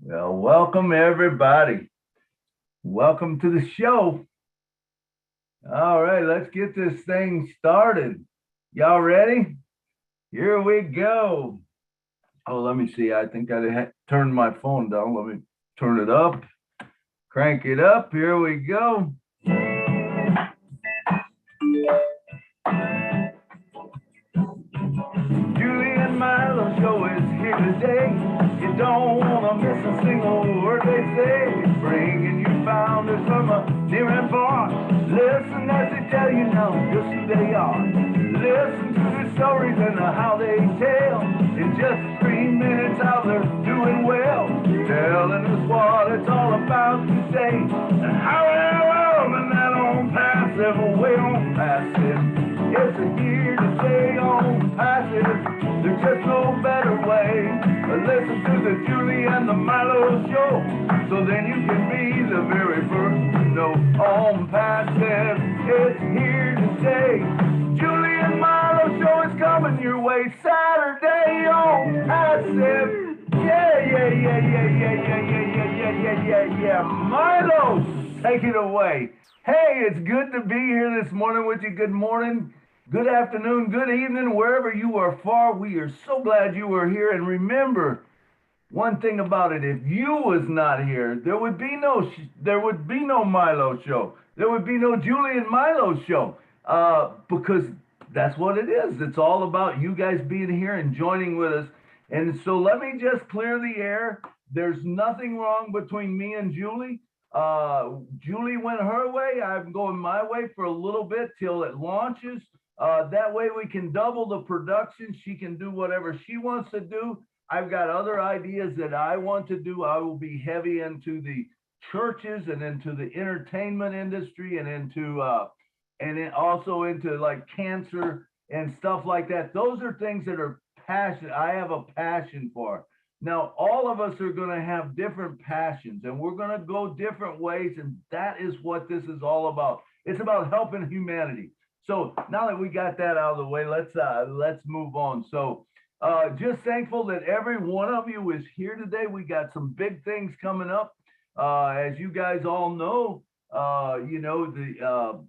Well, welcome everybody. Welcome to the show. All right, let's get this thing started. Y'all ready? Here we go. Oh, let me see. I think I turned my phone down. Let me turn it up. Crank it up. Here we go. Julie and Milo Show is here today. You don't want to miss a single word they say. Bringing you founders from near and far. Listen as they tell you now just who they are. Listen to their stories and how they tell. In just 3 minutes how they're doing well. Telling us what it's all about today. And how they're loving that on passive, way on passive. It's here to stay on passive. There's just no better way. Listen to the Julie and the Milo Show, so then you can be the very first to know. On passive, it's here to stay. Julie and Milo Show is coming your way Saturday on passive. Yeah. Milo, take it away. Hey, it's good to be here this morning with you. Good morning, good afternoon, good evening, wherever you are far. We are so glad you are here. And remember one thing about it: if you was not here, there would be no Milo Show. There would be no Julie and Milo Show, because that's what it is. It's all about you guys being here and joining with us. And so let me just clear the air. There's nothing wrong between me and Julie. Julie went her way. I'm going my way for a little bit till it launches. That way we can double the production. She can do whatever she wants to do. I've got other ideas that I want to do. I will be heavy into the churches and into the entertainment industry and also into like cancer and stuff like that. Those are things that are passion. I have a passion for. Now, all of us are going to have different passions and we're going to go different ways. And that is what this is all about. It's about helping humanity. So now that we got that out of the way, let's move on. So just thankful that every one of you is here today. We got some big things coming up. As you guys all know, the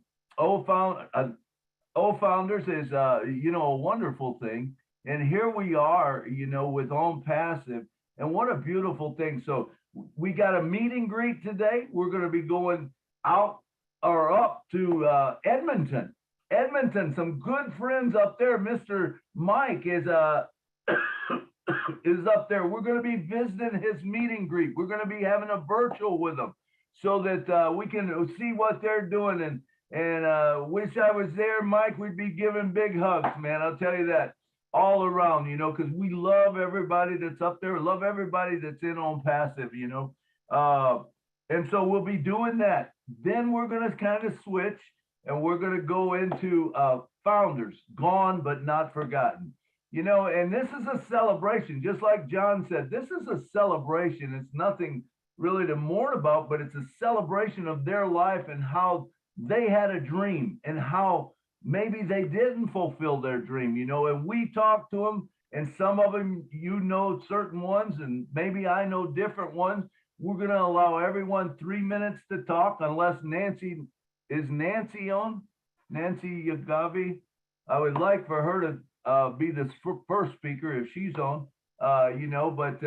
Founders is, a wonderful thing. And here we are, with On Passive, and what a beautiful thing. So we got a meet and greet today. We're going to be going out or up to Edmonton. Some good friends up there. Mr. Mike is is up there. We're going to be visiting his meet and greet. We're going to be having a virtual with them so that we can see what they're doing. And wish I was there, Mike. We'd be giving big hugs, man. I'll tell you that. All around, because we love everybody that's up there, love everybody that's in On Passive, and so we'll be doing that. Then we're going to kind of switch and we're going to go into Founders, Gone but Not Forgotten, and this is a celebration. Just like John said, this is a celebration. It's nothing really to mourn about, but it's a celebration of their life and how they had a dream and how maybe they didn't fulfill their dream, and we talked to them, and some of them, certain ones, and maybe I know different ones. We're going to allow everyone 3 minutes to talk, unless Nancy on? Nancy Yagavi. I would like for her to be the first speaker if she's on, but.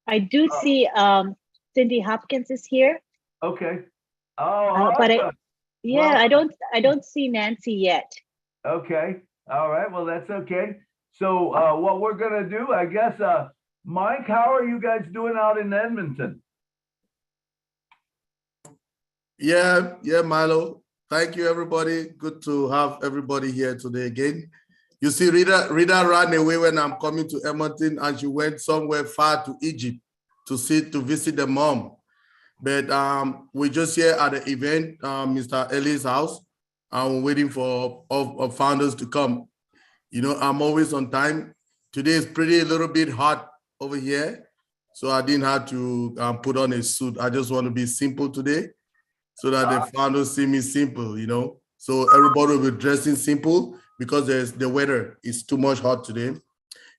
I do see Cindy Hopkins is here. Okay. Oh, but I don't see Nancy yet. Okay. All right. Well, that's okay. So what we're going to do, I guess, Mike, how are you guys doing out in Edmonton? Yeah, Milo. Thank you, everybody. Good to have everybody here today again. You see, Rita ran away when I'm coming to Edmonton, and she went somewhere far to Egypt to visit the mom. But we're just here at the event, Mr. Ellie's house. I'm waiting for all founders to come. I'm always on time. Today is a little bit hot over here, so I didn't have to put on a suit. I just want to be simple today so that the founders see me simple, So everybody will be dressing simple because the weather is too much hot today.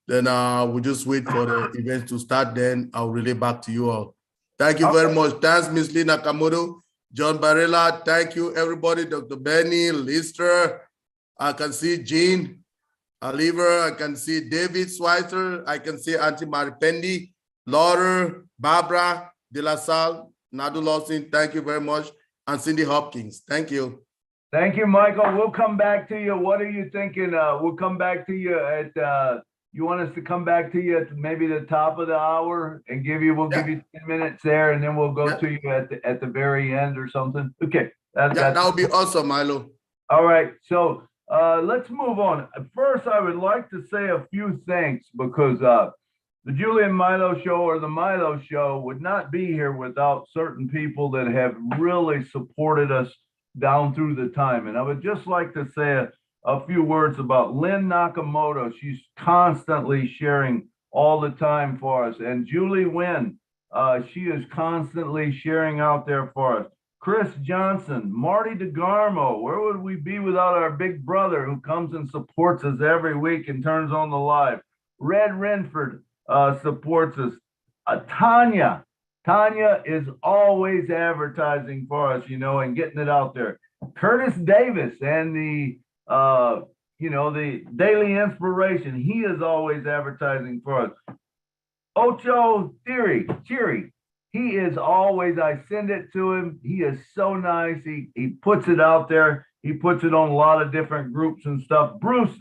Then we'll just wait for the event to start. Then I'll relay back to you all. Thank you very much. Thanks, Ms. Lee Nakamoto, John Barilla. Thank you, everybody. Dr. Benny, Lister. I can see Jean Oliver. I can see David Schweitzer. I can see Auntie Mary Pindy, Laura, Barbara De La Salle, Nadu Lawson. Thank you very much. And Cindy Hopkins. Thank you. Thank you, Michael. We'll come back to you. What are you thinking? We'll come back to you at, you want us to come back to you at maybe the top of the hour and we'll give you 10 minutes there, and then we'll go to you at the very end or something. Okay. That would be awesome, Milo. All right. So let's move on. First, I would like to say a few thanks because the Julie and Milo Show, or the Milo Show, would not be here without certain people that have really supported us down through the time. And I would just like to say a few words about Lynn Nakamoto. She's constantly sharing all the time for us. And Julie Wynn, she is constantly sharing out there for us. Chris Johnson, Marty DeGarmo, where would we be without our big brother who comes and supports us every week and turns on the live? Red Renford supports us. Tanya is always advertising for us, and getting it out there. Curtis Davis and the Daily Inspiration, he is always advertising for us. Ocho Cheery, he is always, I send it to him. He is so nice. He puts it out there. He puts it on a lot of different groups and stuff. Bruce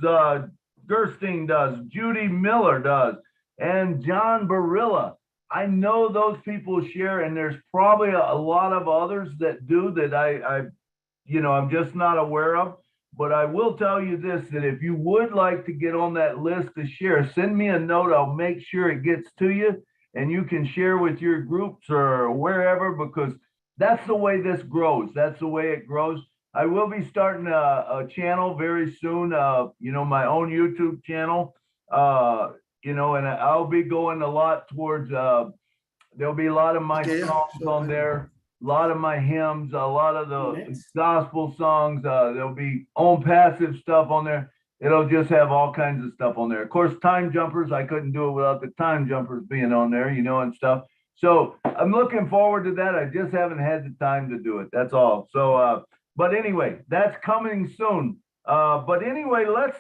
Gerstein does. Judy Miller does. And John Barilla. I know those people share, and there's probably a lot of others that do that I'm just not aware of. But I will tell you this, that if you would like to get on that list to share, send me a note. I'll make sure it gets to you, and you can share with your groups or wherever, because that's the way this grows. That's the way it grows. I will be starting a channel very soon, my own YouTube channel, and I'll be going a lot towards, there'll be a lot of my songs on there, a lot of my hymns, a lot of the gospel songs. There'll be own passive stuff on there. It'll just have all kinds of stuff on there. Of course, Time Jumpers, I couldn't do it without the Time Jumpers being on there, and stuff. So I'm looking forward to that. I just haven't had the time to do it. That's all. So, but anyway, that's coming soon. But anyway, let's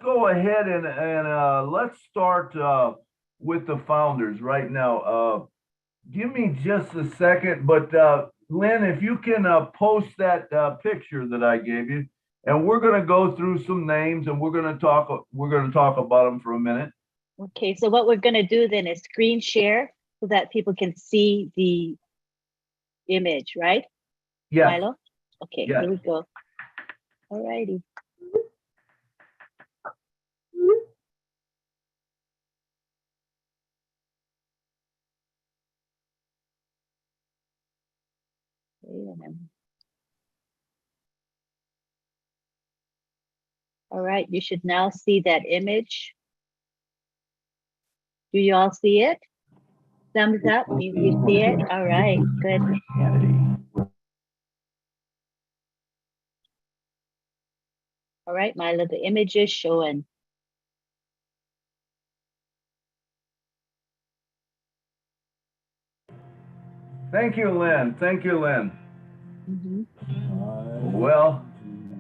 go ahead and let's start with the founders right now. Give me just a second, but Lynn, if you can post that picture that I gave you, and we're going to go through some names, and we're going to talk about them for a minute. Okay, so what we're going to do then is screen share so that people can see the image, right? Yeah. Milo? Okay, Here we go. All righty. All right, you should now see that image. Do you all see it? Thumbs up, you see it? All right, good. All right, Milo, the image is showing. Thank you, Lynn. Thank you, Lynn. Well,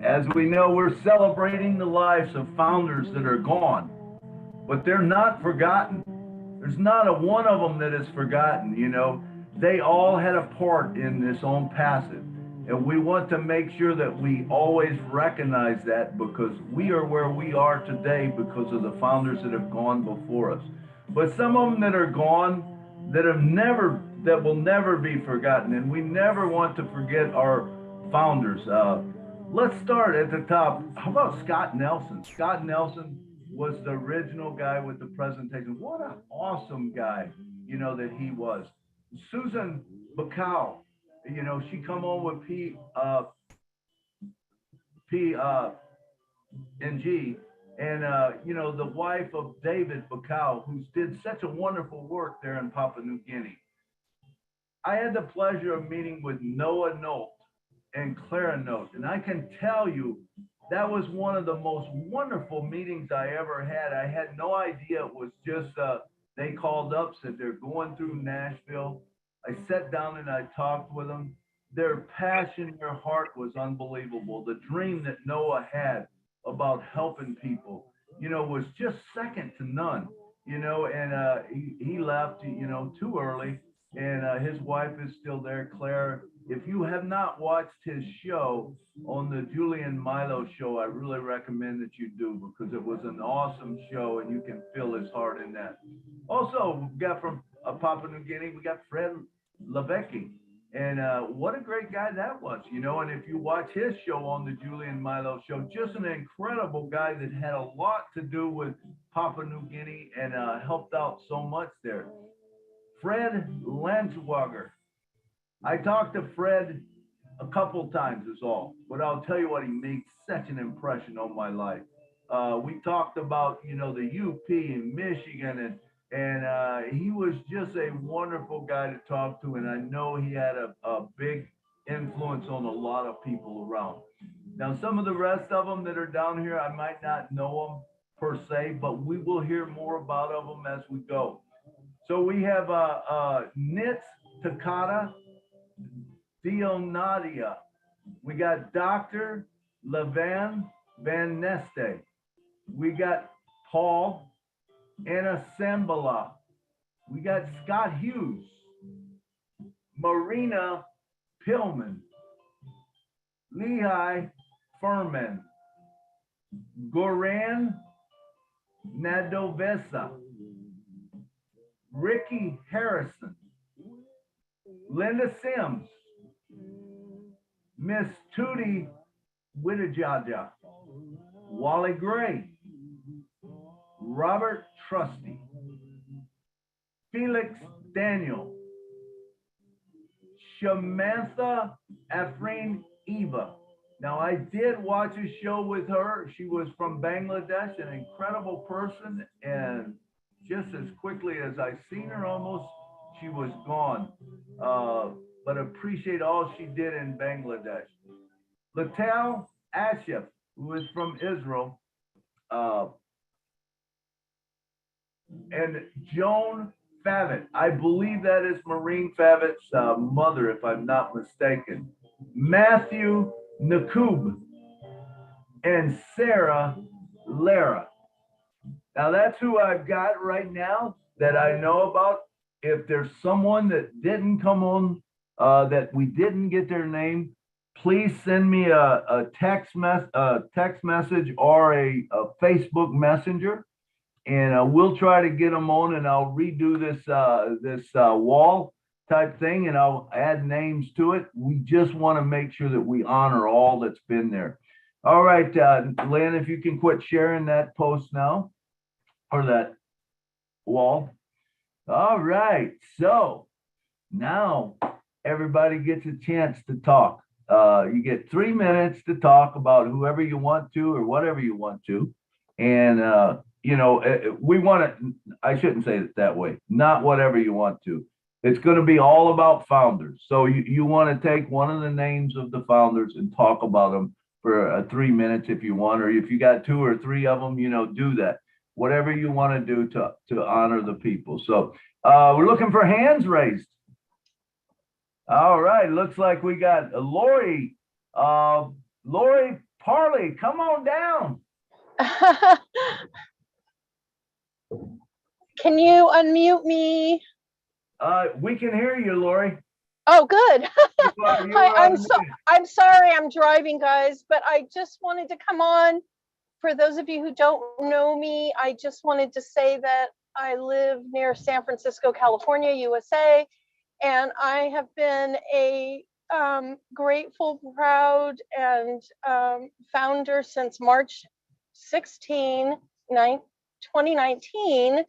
as we know, we're celebrating the lives of founders that are gone, but they're not forgotten. There's not a one of them that is forgotten. They all had a part in this own passive, and we want to make sure that we always recognize that, because we are where we are today because of the founders that have gone before us. But some of them that are gone, that will never be forgotten, and we never want to forget our founders. Let's start at the top. How about Scott Nelson? Scott Nelson was the original guy with the presentation. What an awesome guy, that he was. Susan Bacau, she come on with P and G, and the wife of David Bacau, who did such a wonderful work there in Papua New Guinea. I had the pleasure of meeting with Noah Nolt and Clara Note, and I can tell you that was one of the most wonderful meetings I ever had. I had no idea it was just, they called up, said they're going through Nashville. I sat down and I talked with them. Their passion, their heart was unbelievable. The dream that Noah had about helping people, was just second to none, and he left, too early. And his wife is still there, Claire. If you have not watched his show on the Julian Milo show, I really recommend that you do, because it was an awesome show and you can feel his heart in that. Also, we got from Papua New Guinea, we got Fred Levecki. And what a great guy that was, And if you watch his show on the Julian Milo show, just an incredible guy that had a lot to do with Papua New Guinea and helped out so much there. Fred Landswager. I talked to Fred a couple times is all, but I'll tell you what, he made such an impression on my life. We talked about, the UP in Michigan, and he was just a wonderful guy to talk to, and I know he had a big influence on a lot of people around. Now, some of the rest of them that are down here, I might not know them per se, but we will hear more about them as we go. So we have Nitz Takata Dionadia. We got Dr. Levan Van Neste. We got Paul Anasambala. We got Scott Hughes. Marina Pillman. Lehigh Fearman. Goran Nadovesa. Ricky Harrison. Linda Sims. Miss Tootie Wittajaja. Wally Gray. Robert Trusty. Felix Daniel. Shamantha Afreen Eva. Now, I did watch a show with her. She was from Bangladesh, an incredible person, and just as quickly as I seen her almost, she was gone. But appreciate all she did in Bangladesh. Latel Ashif, who is from Israel, and Joan Favit. I believe that is Maureen Favit's mother, if I'm not mistaken. Matthew Nakub and Sarah Lara. Now that's who I've got right now that I know about. If there's someone that didn't come on, that we didn't get their name, please send me a text message or a Facebook Messenger, and we'll try to get them on, and I'll redo this wall type thing, and I'll add names to it. We just want to make sure that we honor all that's been there. All right, Lynn, if you can quit sharing that post now, or that wall. All right, so now everybody gets a chance to talk. You get 3 minutes to talk about whoever you want to or whatever you want to. And, we want to, I shouldn't say it that way, not whatever you want to. It's going to be all about founders. So you want to take one of the names of the founders and talk about them for 3 minutes if you want, or if you got 2 or 3 of them, do that. Whatever you want to do to honor the people. So we're looking for hands raised. All right, looks like we got Lori. Lori Parley, come on down. Can you unmute me? We can hear you, Lori. Oh, good. I'm I'm sorry, I'm driving, guys, but I just wanted to come on. For those of you who don't know me, I just wanted to say that I live near San Francisco, California, USA, and I have been a grateful, proud, and founder since March 16, 2019.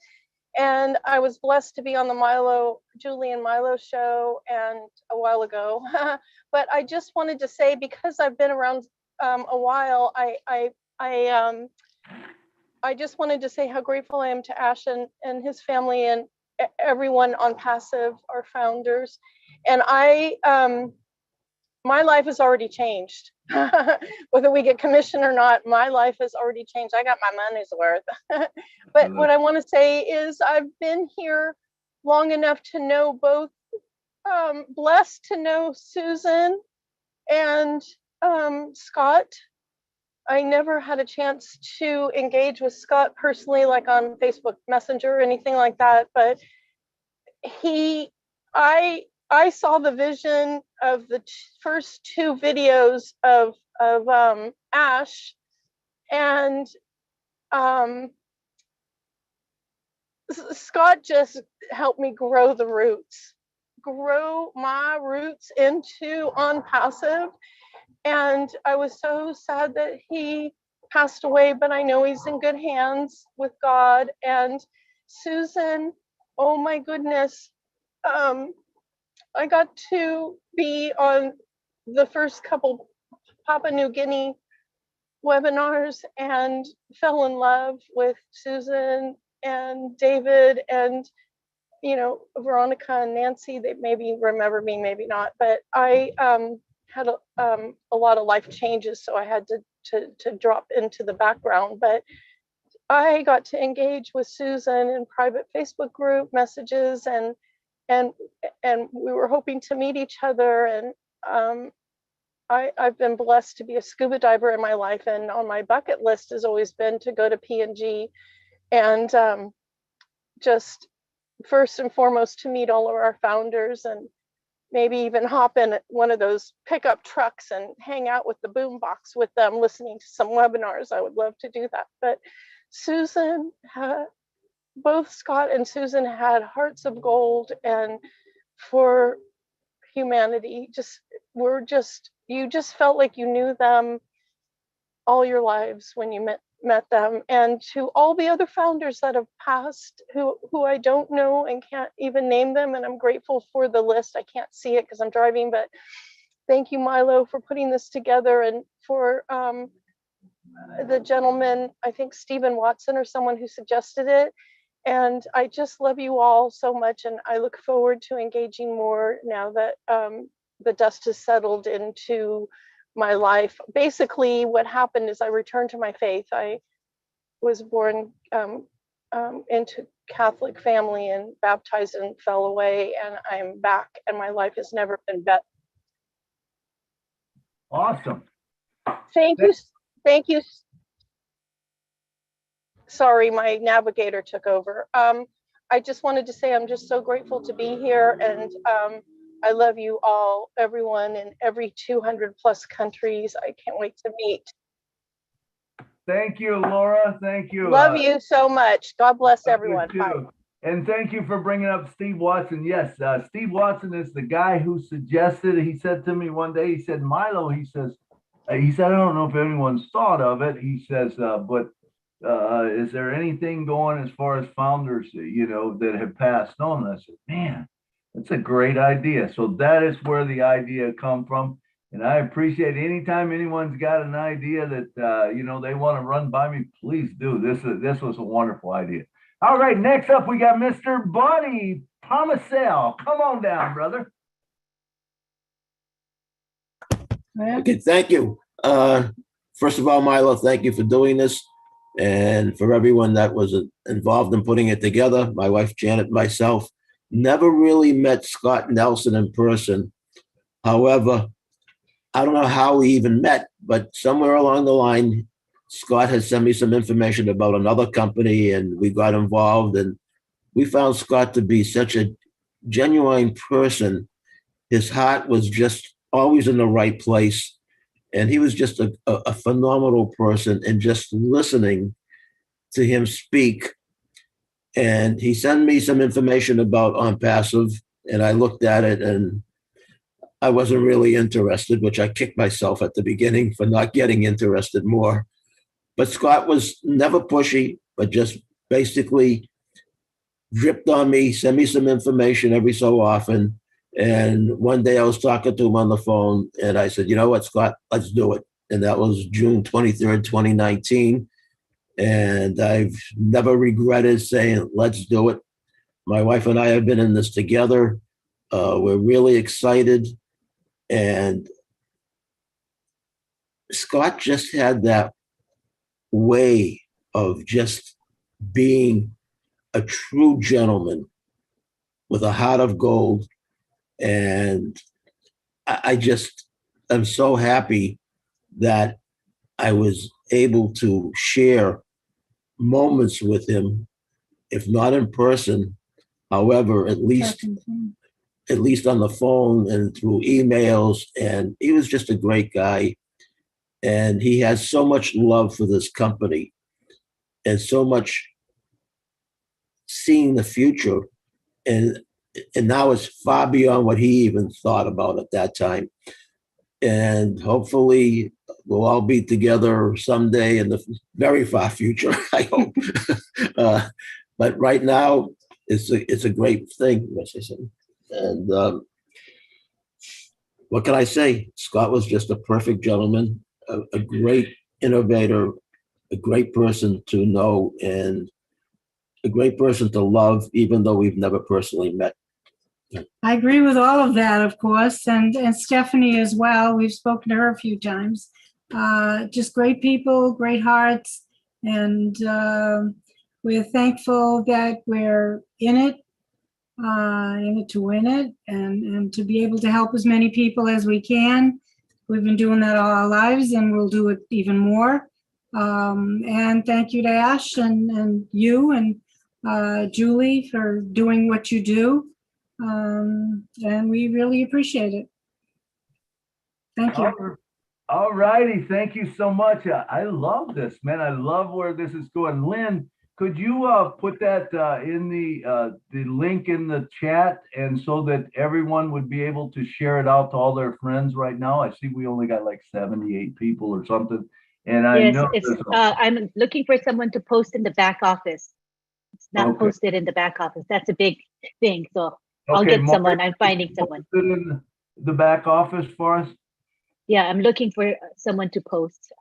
And I was blessed to be on the Julian Milo show and a while ago. But I just wanted to say, because I've been around a while, I just wanted to say how grateful I am to Ash and his family and everyone on Passive, our founders. And my life has already changed. Whether we get commission or not, my life has already changed. I got my money's worth. But what I want to say is I've been here long enough to know both, blessed to know Susan and Scott. I never had a chance to engage with Scott personally, like on Facebook Messenger or anything like that, but I saw the vision of the first two videos of Ash, and Scott just helped me grow my roots into On Passive. And I was so sad that he passed away, but I know he's in good hands with God. And Susan, oh my goodness, I got to be on the first couple Papua New Guinea webinars and fell in love with Susan and David and, you know, Veronica and Nancy. They maybe remember me, maybe not, but I had a lot of life changes, so I had to drop into the background. But I got to engage with Susan in private Facebook group messages, and we were hoping to meet each other. And I've been blessed to be a scuba diver in my life, and on my bucket list has always been to go to PNG and just first and foremost to meet all of our founders, and maybe even hop in one of those pickup trucks and hang out with the boombox with them, listening to some webinars. I would love to do that. But Susan, both Scott and Susan had hearts of gold, and for humanity, you just felt like you knew them all your lives when you met them. And to all the other founders that have passed, who I don't know and can't even name them, and I'm grateful for the list. I can't see it because I'm driving, but thank you, Milo, for putting this together, and for the gentleman, I think Stephen Watson or someone who suggested it. And I just love you all so much, and I look forward to engaging more now that the dust has settled into my life. Basically, what happened is I returned to my faith. I was born into Catholic family and baptized and fell away, and I'm back, and my life has never been better. Awesome. Thank you. Sorry, my navigator took over. I just wanted to say I'm just so grateful to be here, and I love you all, everyone in every 200 plus countries. I can't wait to meet. Thank you, Laura. Thank you. Love you so much. God bless everyone. Bye. And thank you for bringing up Steve Watson. Yes, Steve Watson is the guy who suggested. He said to me one day, he said, Milo, he said, I don't know if anyone's thought of it. He says, but is there anything going as far as founders, you know, that have passed on? I said, man, that's a great idea. So that is where the idea come from. And I appreciate anytime anyone's got an idea that, you know, they want to run by me, please do. This was a wonderful idea. All right, next up, we got Mr. Buddy Pomacel. Come on down, brother. Okay, thank you. First of all, Milo, thank you for doing this. And for everyone that was involved in putting it together, my wife, Janet, myself, never really met Scott Nelson in person. However, I don't know how we even met, but somewhere along the line, Scott had sent me some information about another company, and we got involved, and we found Scott to be such a genuine person. His heart was just always in the right place. And he was just a phenomenal person, and just listening to him speak. And he sent me some information about On Passive, and I looked at it and I wasn't really interested, which I kicked myself at the beginning for not getting interested more. But Scott was never pushy, but just basically dripped on me, sent me some information every so often. And one day I was talking to him on the phone, and I said, you know what, Scott, let's do it. And that was June 23rd, 2019. And I've never regretted saying, let's do it. My wife and I have been in this together. We're really excited. And Scott just had that way of just being a true gentleman with a heart of gold. And I just am so happy that I was able to share moments with him, if not in person, however, at least on the phone and through emails. And he was just a great guy. And he has so much love for this company and so much seeing the future. And now it's far beyond what he even thought about at that time. And hopefully we'll all be together someday in the very far future, I hope. But right now, it's a great thing, as I said. And what can I say? Scott was just a perfect gentleman, a great innovator, a great person to know, and a great person to love, even though we've never personally met. I agree with all of that, of course, and Stephanie as well. We've spoken to her a few times. Just great people, great hearts, and we're thankful that we're in it to win it, and to be able to help as many people as we can. We've been doing that all our lives, and we'll do it even more. And thank you to Ash and you and Julie for doing what you do. And we really appreciate it. Thank you. All righty. Thank you so much. I love this, man. I love where this is going. Lynn, could you put that in the link in the chat, and so that everyone would be able to share it out to all their friends right now? I see we only got like 78 people or something. And I know I'm looking for someone to post in the back office. It's not posted in the back office. That's a big thing. So I'll get someone. I'm finding someone. In the back office for us? Yeah, I'm looking for someone to post.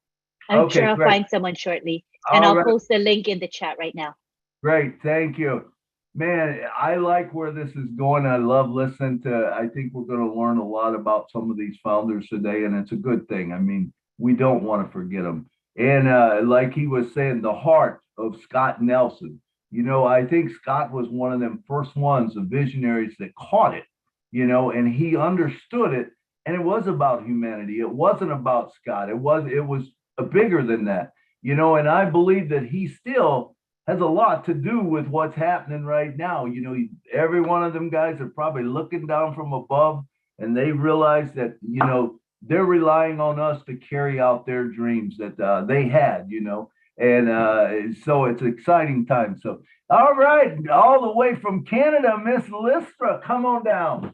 I'm sure I'll find someone shortly. And I'll post the link in the chat right now. Great, thank you. Man, I like where this is going. I love listening to, I think we're going to learn a lot about some of these founders today, and it's a good thing. I mean, we don't want to forget them. And like he was saying, the heart of Scott Nelson. You know, I think Scott was one of them first ones, the visionaries that caught it, you know, and he understood it. And it was about humanity. It wasn't about Scott. It was bigger than that, you know, and I believe that he still has a lot to do with what's happening right now. You know, every one of them guys are probably looking down from above, and they realize that, you know, they're relying on us to carry out their dreams that they had, you know. And so it's an exciting time. So, all right, all the way from Canada, Miss Listra, come on down.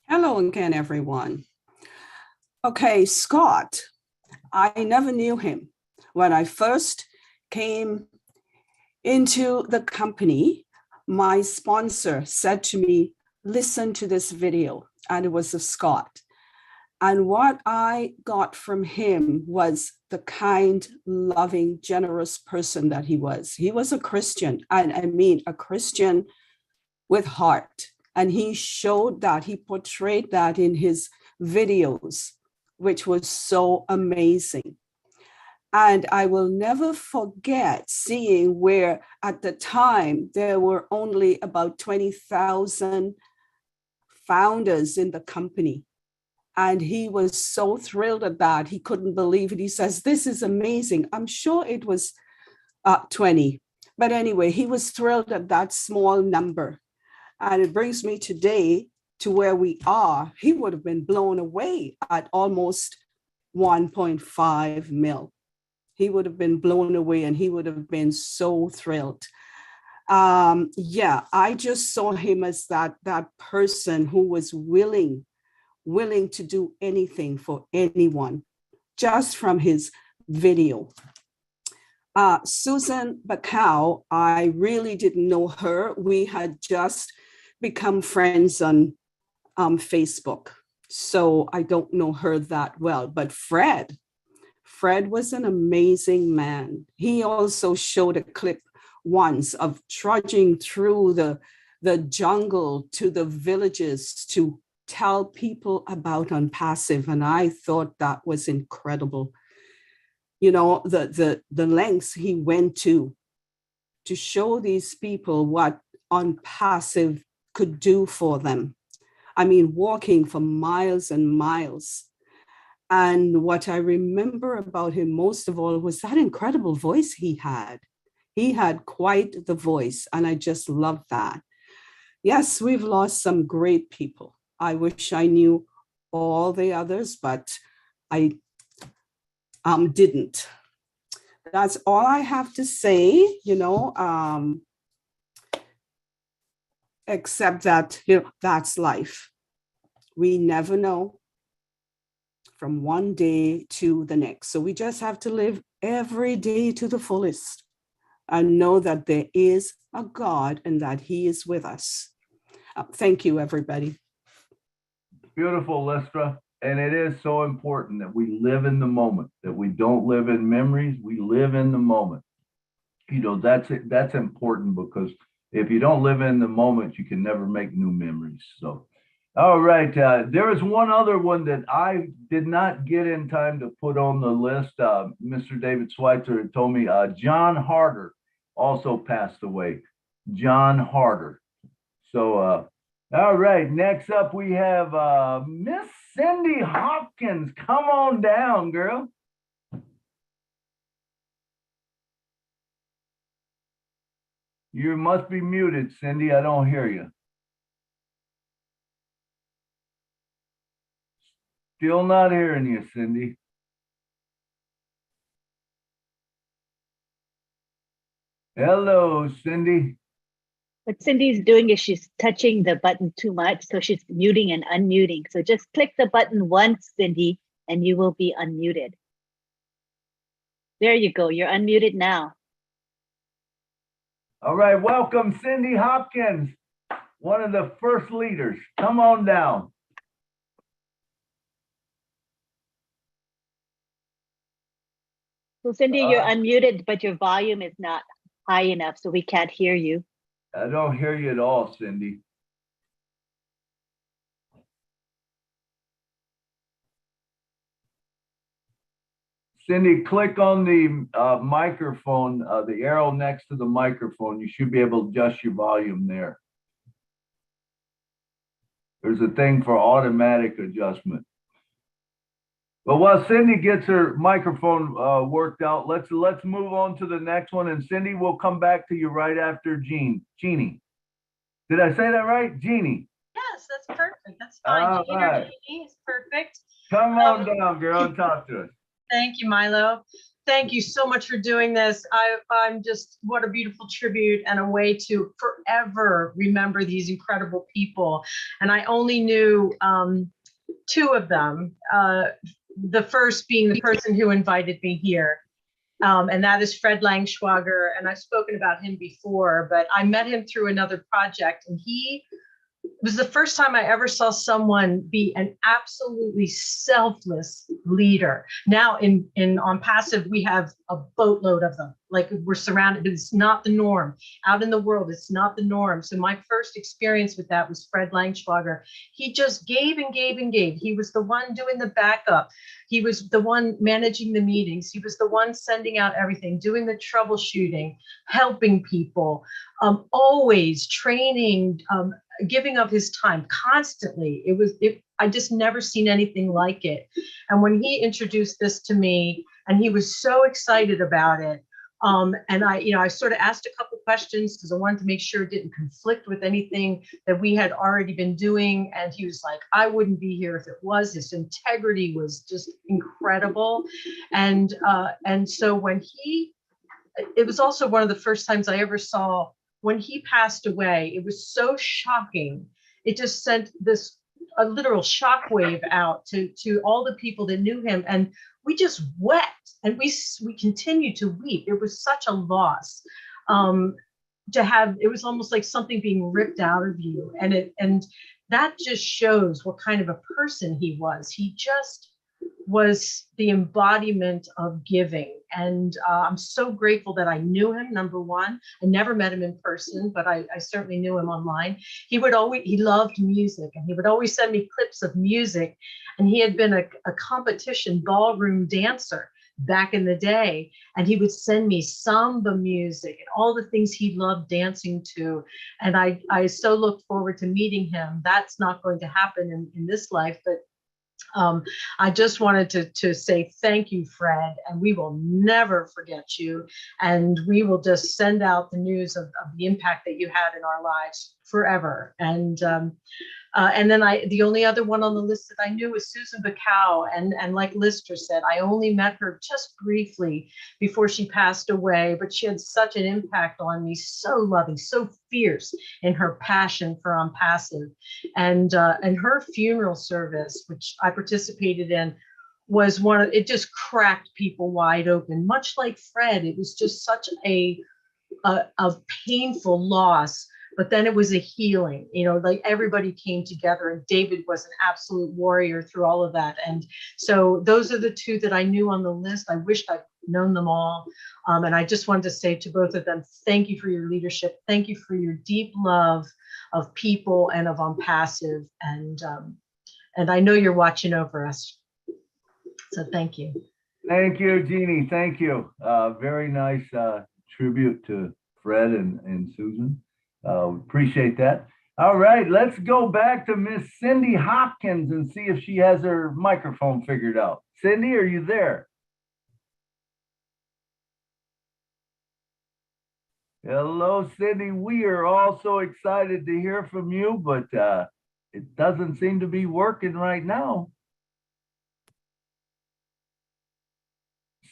Hello again, everyone. Okay, Scott, I never knew him. When I first came into the company, my sponsor said to me, listen to this video, and it was of Scott. And what I got from him was the kind, loving, generous person that he was. He was a Christian, and I mean a Christian with heart. And he showed that, he portrayed that in his videos, which was so amazing. And I will never forget seeing where at the time there were only about 20,000 founders in the company. And he was so thrilled at that. He couldn't believe it. He says, this is amazing. I'm sure it was 20. But anyway, he was thrilled at that small number. And it brings me today to where we are. He would have been blown away at almost 1.5 mil. He would have been blown away, and he would have been so thrilled. Yeah, I just saw him as that person who was willing to do anything for anyone, just from his video. Susan Bacau, I really didn't know her. We had just become friends on Facebook, so I don't know her that well. But Fred was an amazing man. He also showed a clip once of trudging through the jungle to the villages to tell people about Unpassive, and I thought that was incredible. You know, the lengths he went to show these people what Unpassive could do for them. I mean, walking for miles and miles. And what I remember about him most of all was that incredible voice he had. He had quite the voice, and I just love that. Yes, we've lost some great people. I wish I knew all the others, but I didn't. That's all I have to say, you know, except that, you know, that's life. We never know from one day to the next. So we just have to live every day to the fullest and know that there is a God and that he is with us. Thank you, everybody. Beautiful, Lestra. And it is so important that we live in the moment, that we don't live in memories, we live in the moment. You know, that's important, because if you don't live in the moment, you can never make new memories. So, all right. There is one other one that I did not get in time to put on the list. Mr. David Schweitzer had told me John Harder also passed away. John Harder. So, all right. Next up, we have Miss Cindy Hopkins. Come on down, girl. You must be muted, Cindy. I don't hear you. Still not hearing you, Cindy. Hello, Cindy. What Cindy's doing is she's touching the button too much, so she's muting and unmuting. So just click the button once, Cindy, and you will be unmuted. There you go. You're unmuted now. All right, welcome, Cindy Hopkins, one of the first leaders. Come on down. So Cindy, you're unmuted, but your volume is not high enough, so we can't hear you. I don't hear you at all, Cindy. Cindy, click on the microphone, the arrow next to the microphone. You should be able to adjust your volume there. There's a thing for automatic adjustment. But while Cindy gets her microphone worked out, let's move on to the next one. And Cindy, we'll come back to you right after Jeannie. Did I say that right? Jeannie. Yes, that's perfect. That's fine. All right. Jeannie is perfect. Come on down, girl, and talk to us. Thank you, Milo. Thank you so much for doing this. I'm just, what a beautiful tribute and a way to forever remember these incredible people. And I only knew two of them. The first being the person who invited me here. And that is Fred Langschwager. And I've spoken about him before, but I met him through another project, and it was the first time I ever saw someone be an absolutely selfless leader. Now on Passive, we have a boatload of them. Like, we're surrounded, but it's not the norm. Out in the world, it's not the norm. So my first experience with that was Fred Langschwager. He just gave and gave and gave. He was the one doing the backup. He was the one managing the meetings. He was the one sending out everything, doing the troubleshooting, helping people, always training, giving of his time constantly. I just never seen anything like it. And when he introduced this to me, and he was so excited about it, and I sort of asked a couple questions because I wanted to make sure it didn't conflict with anything that we had already been doing. And he was like, I wouldn't be here if it was. His integrity was just incredible. And so it was also one of the first times I ever saw, when he passed away, it was so shocking. It just sent a literal shockwave out to all the people that knew him. And we just wept, and we continued to weep. It was such a loss it was almost like something being ripped out of you. And that just shows what kind of a person he was. He just was the embodiment of giving. And I'm so grateful that I knew him, number one. I never met him in person, but I certainly knew him online. He loved music, and he would always send me clips of music. And he had been a competition ballroom dancer back in the day. And he would send me samba music and all the things he loved dancing to. And I so look forward to meeting him. That's not going to happen in this life, but I just wanted to say thank you, Fred, and we will never forget you. And we will just send out the news of the impact that you had in our lives forever. And then the only other one on the list that I knew was Susan Bacau. And like Lister said, I only met her just briefly before she passed away, but she had such an impact on me, so loving, so fierce in her passion for Unpassive. And her funeral service, which I participated in, was it just cracked people wide open, much like Fred. It was just such a painful loss. But then it was a healing, like everybody came together, and David was an absolute warrior through all of that. And so those are the two that I knew on the list. I wished I'd known them all. And I just wanted to say to both of them, thank you for your leadership. Thank you for your deep love of people and of Unpassive. And I know you're watching over us. So thank you. Thank you, Jeannie. Thank you. Very nice tribute to Fred and Susan. Appreciate that. All right, let's go back to Miss Cindy Hopkins and see if she has her microphone figured out. Cindy, are you there? Hello, Cindy. We are all so excited to hear from you, but it doesn't seem to be working right now.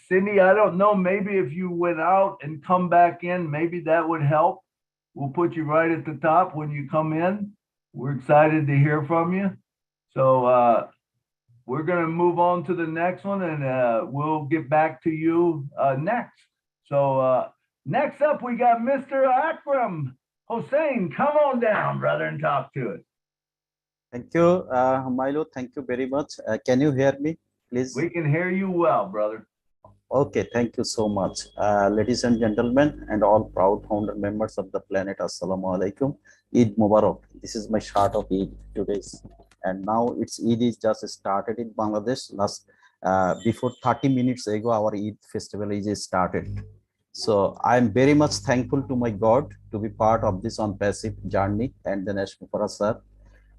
Cindy, I don't know, maybe if you went out and come back in, maybe that would help. We'll put you right at the top when you come in. We're excited to hear from you. So we're going to move on to the next one, and we'll get back to you next. So next up, we got Mr. Akram Hossein. Come on down, brother, and talk to us. Thank you, Milo. Thank you very much. Can you hear me, please? We can hear you well, brother. Okay, thank you so much. Ladies and gentlemen, and all proud founder members of the planet, Assalamu alaikum. Eid Mubarak. This is my start of Eid today. And now Eid is just started in Bangladesh. Before 30 minutes ago, our Eid festival is started. So I am very much thankful to my God to be part of this Unpassive journey and the National Sir.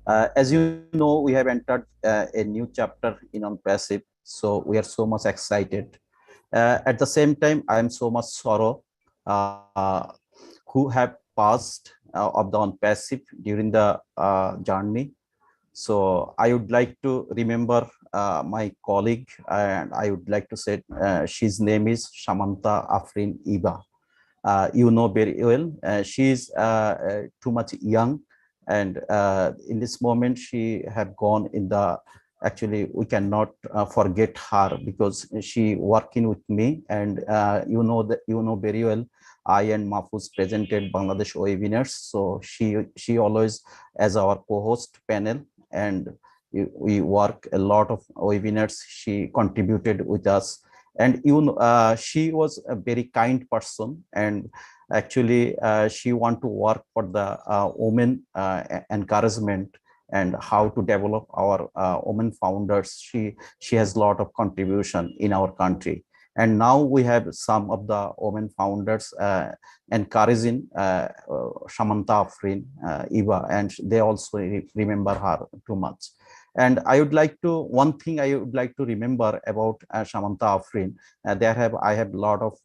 As you know, we have entered a new chapter in Unpassive. So we are so much excited. At the same time, I am so much sorrow who have passed of the Unpassive during the journey. So I would like to remember my colleague, and I would like to say his name is Samantha Afrin Iba. You know very well, she is too much young, and in this moment she have gone in the. Actually, we cannot forget her because she working with me, and you know very well. I and Mahfouz presented Bangladesh webinars, so she always as our co-host panel, and we work a lot of webinars. She contributed with us, and she was a very kind person, and actually she want to work for the women encouragement and how to develop our women founders. She has a lot of contribution in our country, and now we have some of the women founders encouraging Samantha Afrin Iba, and they also remember her too much. And one thing I would like to remember about Samantha Afrin. I have a lot of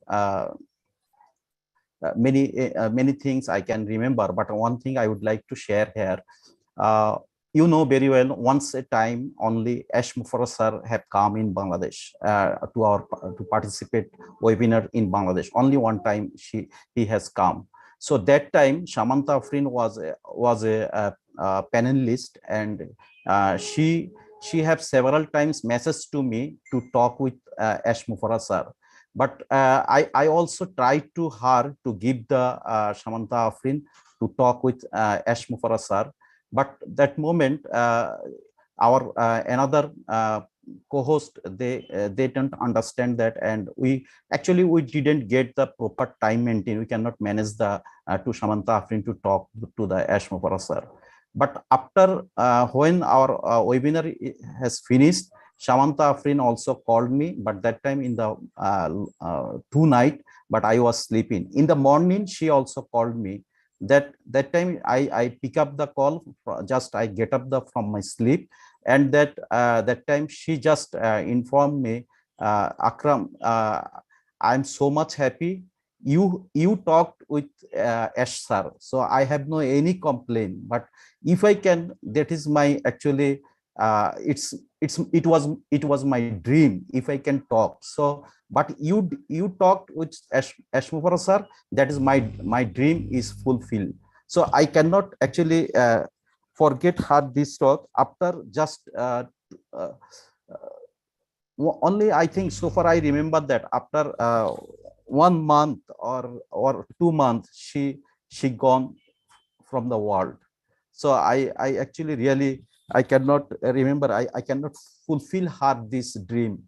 many things I can remember, but one thing I would like to share here. You know very well, once a time only Ash Mufarrar sir have come in Bangladesh to participate webinar in Bangladesh. Only one time he has come. So that time Samantha Afrin was a panelist, and she have several times messaged to me to talk with Ash Mufarrar sir. But I also tried to her to give the Samantha Afrin to talk with Ash Mufarrar sir. But that moment, our another co-host, they don't understand that, and we didn't get the proper time maintained. We cannot manage the to Samantha Afrin to talk to the Ash Mufara sir. But after when our webinar has finished, Samantha Afrin also called me, but that time in the 2 night, but I was sleeping. In the morning, she also called me. That time I pick up the call, just I get up from my sleep, and that time she just informed me, Akram, I'm so much happy you talked with Ash sir, so I have no any complaint. But if I can, that is my actually it was my dream if I can talk. So but you talked with Ash Mufara sir, that is my dream is fulfilled. So I cannot actually forget her this talk after just only I think so far I remember that after 1 month or 2 months she gone from the world. So I actually really I cannot remember, I cannot fulfill her this dream.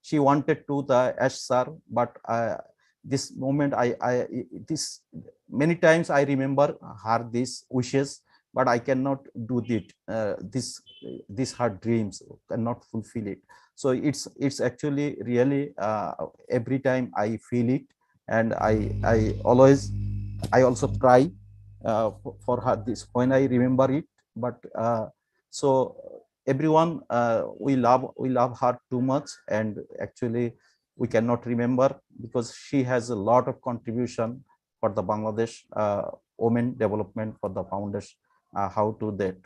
She wanted to the Ash sir, but this moment this many times I remember her this wishes, but I cannot do it. This her dreams cannot fulfill it. So it's actually really every time I feel it, and I also cry for her this when I remember it. But so everyone, we love her too much, and actually we cannot remember because she has a lot of contribution for the Bangladesh women development for the foundation, how to that.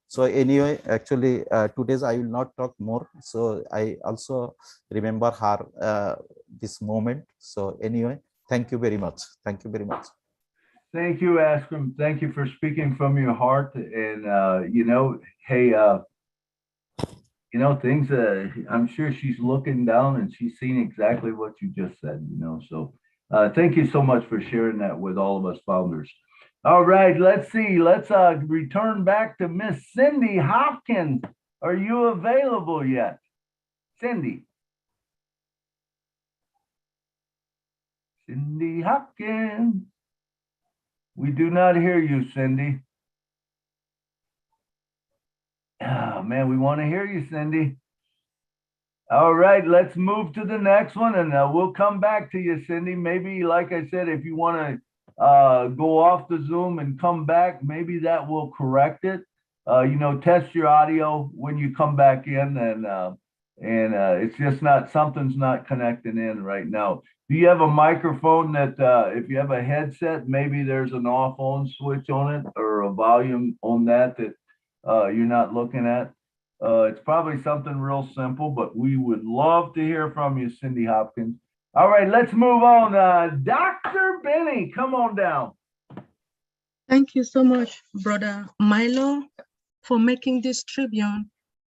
So anyway, actually today's I will not talk more. So I also remember her this moment. So anyway, thank you very much. Thank you very much. Thank you, Askram. Thank you for speaking from your heart. And, hey, things, I'm sure she's looking down and she's seeing exactly what you just said, so thank you so much for sharing that with all of us founders. All right, let's see. Let's return back to Miss Cindy Hopkins. Are you available yet? Cindy. Cindy Hopkins. We do not hear you, Cindy. Oh, man, we want to hear you, Cindy. All right, let's move to the next one, and we'll come back to you, Cindy. Maybe, like I said, if you want to go off the Zoom and come back, maybe that will correct it. Test your audio when you come back in, and it's just something's not connecting in right now. Do you have a microphone that if you have a headset, maybe there's an off on switch on it or a volume on that you're not looking at? It's probably something real simple, but we would love to hear from you, Cindy Hopkins. All right, let's move on. Dr. Benny, come on down. Thank you so much, Brother Milo, for making this tribute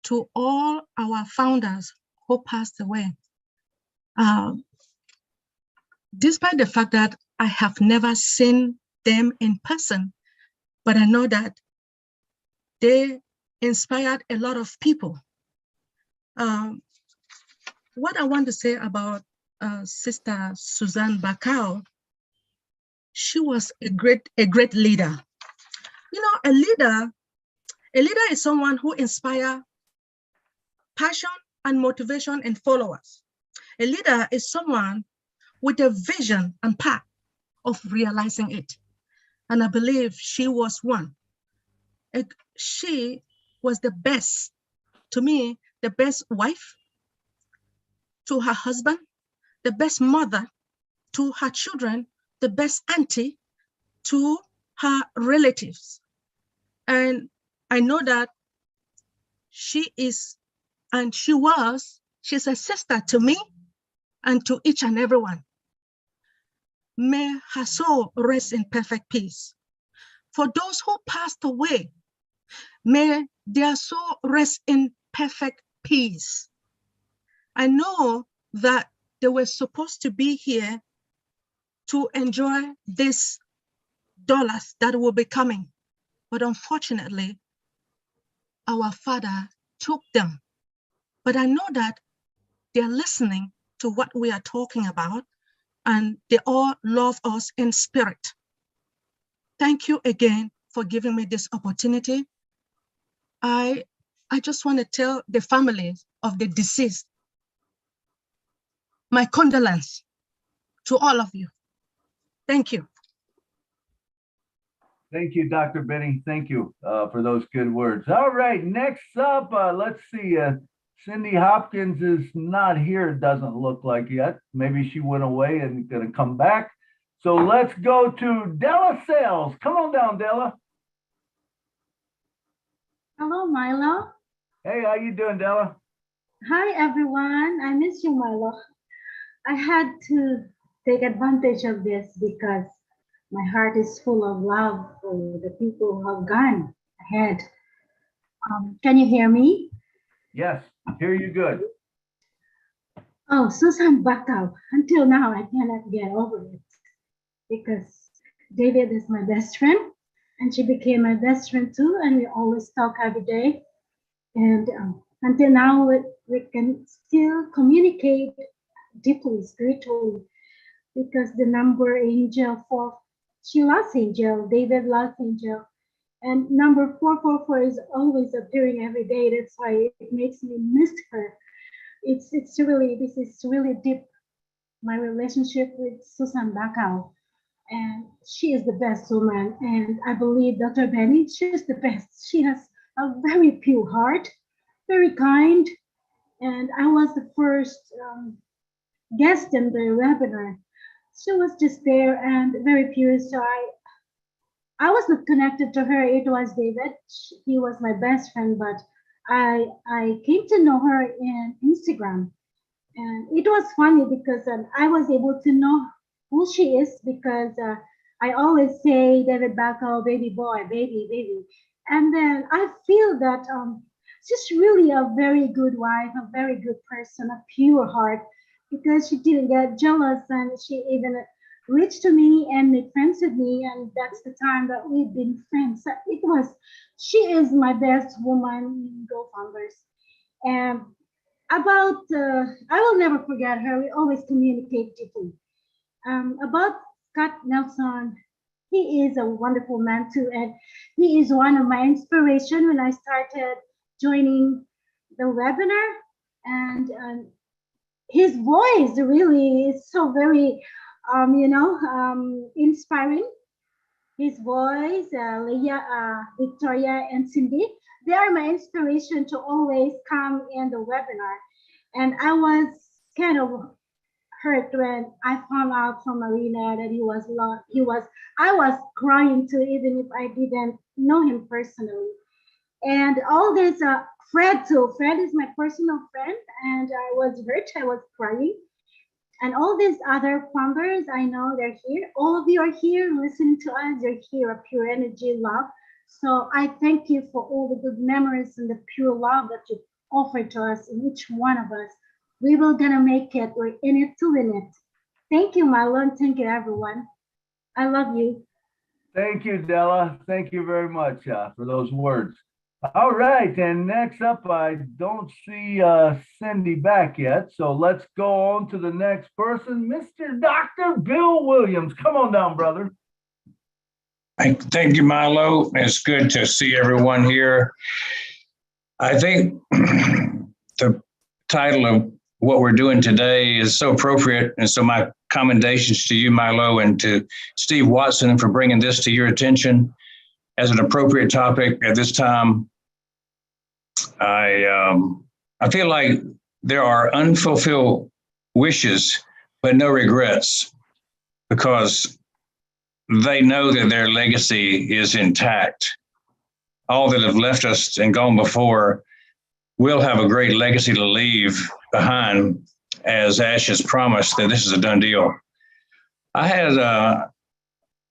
to all our founders who passed away. Despite the fact that I have never seen them in person, but I know that they inspired a lot of people. What I want to say about Sister Suzanne Bacau, she was a great leader. A leader is someone who inspires passion and motivation in followers. A leader is someone with a vision and path of realizing it. And I believe she was one. She was the best, to me, the best wife to her husband, the best mother to her children, the best auntie to her relatives. And I know that she is, and she's a sister to me and to each and everyone. May her soul rest in perfect peace. For those who passed away, may their soul rest in perfect peace. I know that they were supposed to be here to enjoy these dollars that will be coming, but unfortunately, our Father took them but I know that they're listening to what we are talking about, and they all love us in spirit. Thank you again for giving me this opportunity. I just want to tell the families of the deceased my condolence to all of you. Thank you. Thank you, Dr. Benny. Thank you for those good words. All right, next up, let's see. Cindy Hopkins is not here, it doesn't look like yet. Maybe she went away and gonna come back. So let's go to Della Sales. Come on down, Della. Hello, Milo. Hey, how you doing, Della? Hi, everyone. I miss you, Milo. I had to take advantage of this because my heart is full of love for the people who have gone ahead. Can you hear me? Yes, hear you good. Oh, Susan Bacau. Until now, I cannot get over it because David is my best friend and she became my best friend too. And we always talk every day. And until now, we can still communicate deeply, spiritually, because the number Angel 4, she lost Angel, David lost Angel, and number 444 is always appearing every day. That's why it makes me miss her. This is really deep, my relationship with Susan Bacau, and she is the best woman. And I believe Dr. Benny, she's the best. She has a very pure heart, very kind, and I was the first guest in the webinar. She was just there and very pure. So I was not connected to her. It was David. He was my best friend, but I came to know her in Instagram. And it was funny because I was able to know who she is because I always say David Bacau, baby boy, baby. And then I feel that she's really a very good wife, a very good person, a pure heart, because she didn't get jealous and she even reached to me and made friends with me. And that's the time that we've been friends. She is my best woman in GoFounders. And about, I will never forget her. We always communicate deeply. About Scott Nelson, he is a wonderful man too. And he is one of my inspiration when I started joining the webinar. And his voice really is so very, inspiring. His voice, Leah, Victoria, and Cindy, they are my inspiration to always come in the webinar. And I was kind of hurt when I found out from Marina that he was lost. I was crying too, even if I didn't know him personally. And all this, Fred too. Fred is my personal friend, and I was hurt. I was crying. And all these other founders, I know they're here. All of you are here listening to us. You're here, a pure energy, love. So I thank you for all the good memories and the pure love that you offered to us, in each one of us. We will gonna make it. We're in it to win it. Thank you, Milo. Thank you, everyone. I love you. Thank you, Della. Thank you very much for those words. All right, and next up, I don't see Cindy back yet, so let's go on to the next person, Mr. Dr. Bill Williams. Come on down, brother. Thank you, Milo. It's good to see everyone here. I think the title of what we're doing today is so appropriate, and so my commendations to you, Milo, and to Steve Watson for bringing this to your attention as an appropriate topic at this time. I feel like there are unfulfilled wishes, but no regrets, because they know that their legacy is intact. All that have left us and gone before will have a great legacy to leave behind, as Ash has promised that this is a done deal. I had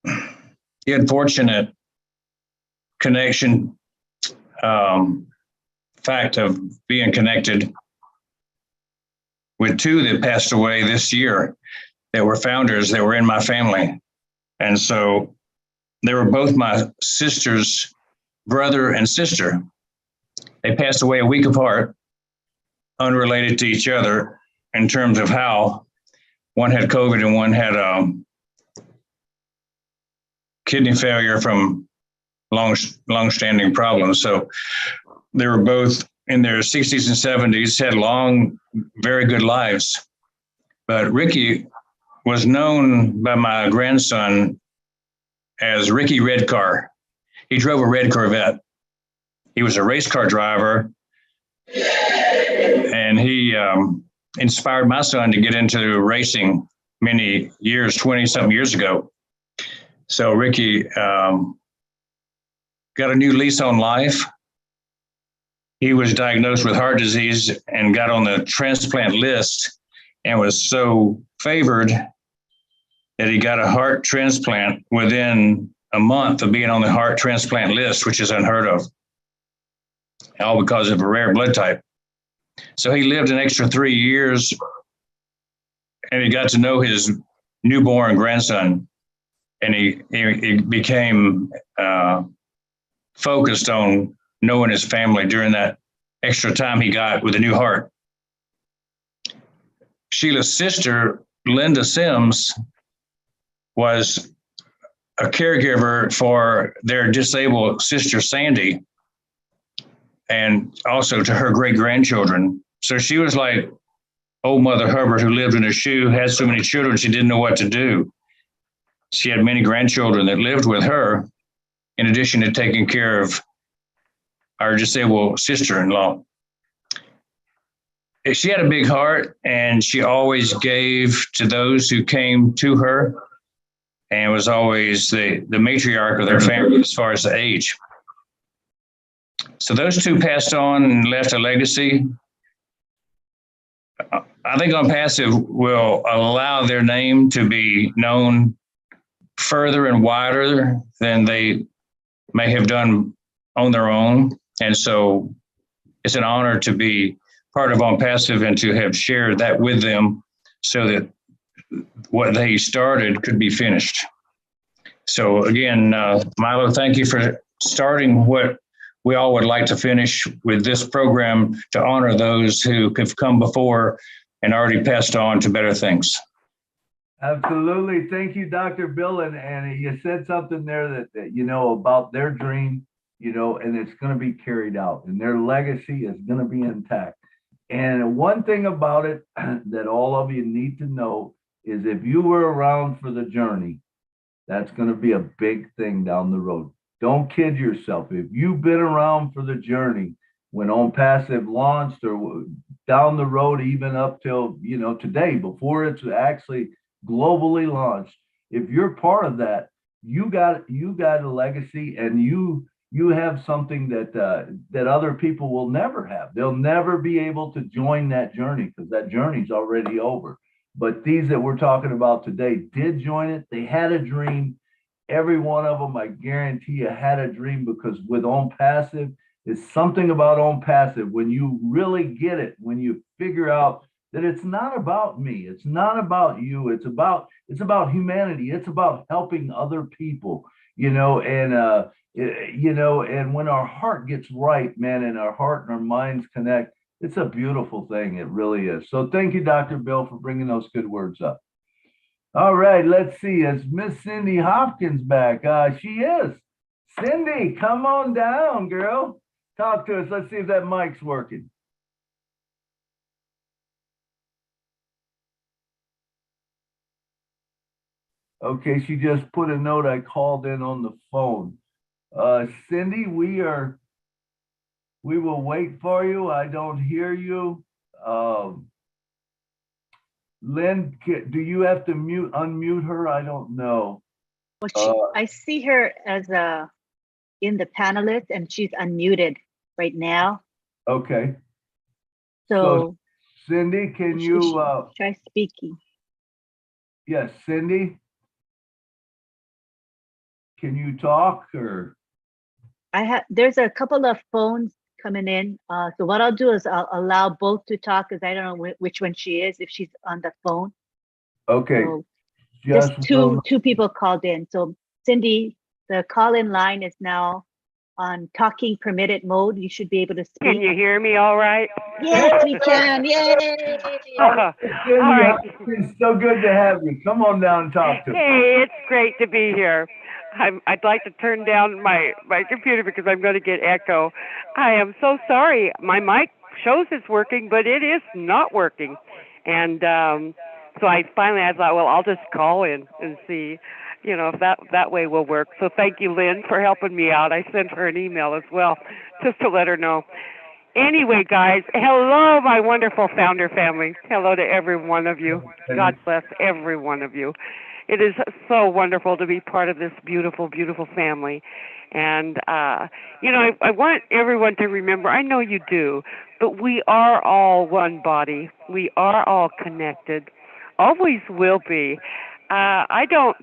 the unfortunate connection, fact of being connected with two that passed away this year that were founders that were in my family. And so they were both my sister's brother and sister. They passed away a week apart. unrelated to each other in terms of how one had COVID and one had kidney failure from long-standing problems. So they were both in their 60s and 70s, had long, very good lives. But Ricky was known by my grandson as Ricky Red Car. He drove a red Corvette. He was a race car driver, and he inspired my son to get into racing many years, 20-something years ago. So Ricky got a new lease on life. He was diagnosed with heart disease and got on the transplant list and was so favored that he got a heart transplant within a month of being on the heart transplant list, which is unheard of, all because of a rare blood type. So he lived an extra 3 years, and he got to know his newborn grandson, and he became focused on knowing his family during that extra time he got with a new heart. Sheila's sister, Linda Sims, was a caregiver for their disabled sister, Sandy, and also to her great-grandchildren. So she was like old Mother Hubbard, who lived in a shoe, had so many children, she didn't know what to do. She had many grandchildren that lived with her, in addition to taking care of our disabled sister-in-law. She had a big heart, and she always gave to those who came to her, and was always the matriarch of their family as far as the age. So those two passed on and left a legacy. I think On Passive will allow their name to be known further and wider than they may have done on their own. And so it's an honor to be part of On Passive and to have shared that with them so that what they started could be finished. So again, Milo, thank you for starting what we all would like to finish with this program to honor those who have come before and already passed on to better things. Absolutely. Thank you, Dr. Bill. And you said something there that, you know, about their dream, you know, and it's going to be carried out and their legacy is going to be intact. And one thing about it that all of you need to know is if you were around for the journey, that's going to be a big thing down the road. Don't kid yourself. If you've been around for the journey when On Passive launched or down the road, even up till, you know, today, before it's actually globally launched, if you're part of that, you got a legacy, and you have something that other people will never have. They'll never be able to join that journey because that journey's already over. But these that we're talking about today did join it. They had a dream. Every one of them, I guarantee you, had a dream, because with On Passive, it's something about On Passive. When you really get it, when you figure out that it's not about me, it's not about you, it's about humanity, it's about helping other people, you know, and you know, and when our heart gets right, man, and our heart and our minds connect, it's a beautiful thing. It really is. So thank you, Dr. Bill, for bringing those good words up. All right, let's see. Is Miss Cindy Hopkins back? She is. Cindy, come on down, girl. Talk to us. Let's see if that mic's working. Okay, she just put a note. I called in on the phone. Cindy, we will wait for you. I don't hear you. Lynn, do you have to unmute her? I don't know. Well, I see her as in the panelist, and she's unmuted right now. Okay. So Cindy, can you try speaking? Yes, Cindy. Can you talk? Or there's a couple of phones coming in. So what I'll do is I'll allow both to talk, because I don't know which one she is, if she's on the phone. Okay. So just two people called in. So Cindy, the call-in line is now on talking permitted mode. You should be able to speak. Can you hear me all right? Yes, we can. Yay! All Cindy, right. it's so good to have you. Come on down and talk to us. Hey, it's great to be here. I'd like to turn down my computer because I'm going to get echo. I am so sorry. My mic shows it's working, but it is not working. And so I thought, well, I'll just call in and see, if that way will work. So thank you, Lynn, for helping me out. I sent her an email as well just to let her know. Anyway, guys, hello, my wonderful founder family. Hello to every one of you. God bless every one of you. It is so wonderful to be part of this beautiful, beautiful family. And, I want everyone to remember, I know you do, but we are all one body. We are all connected, always will be. I don't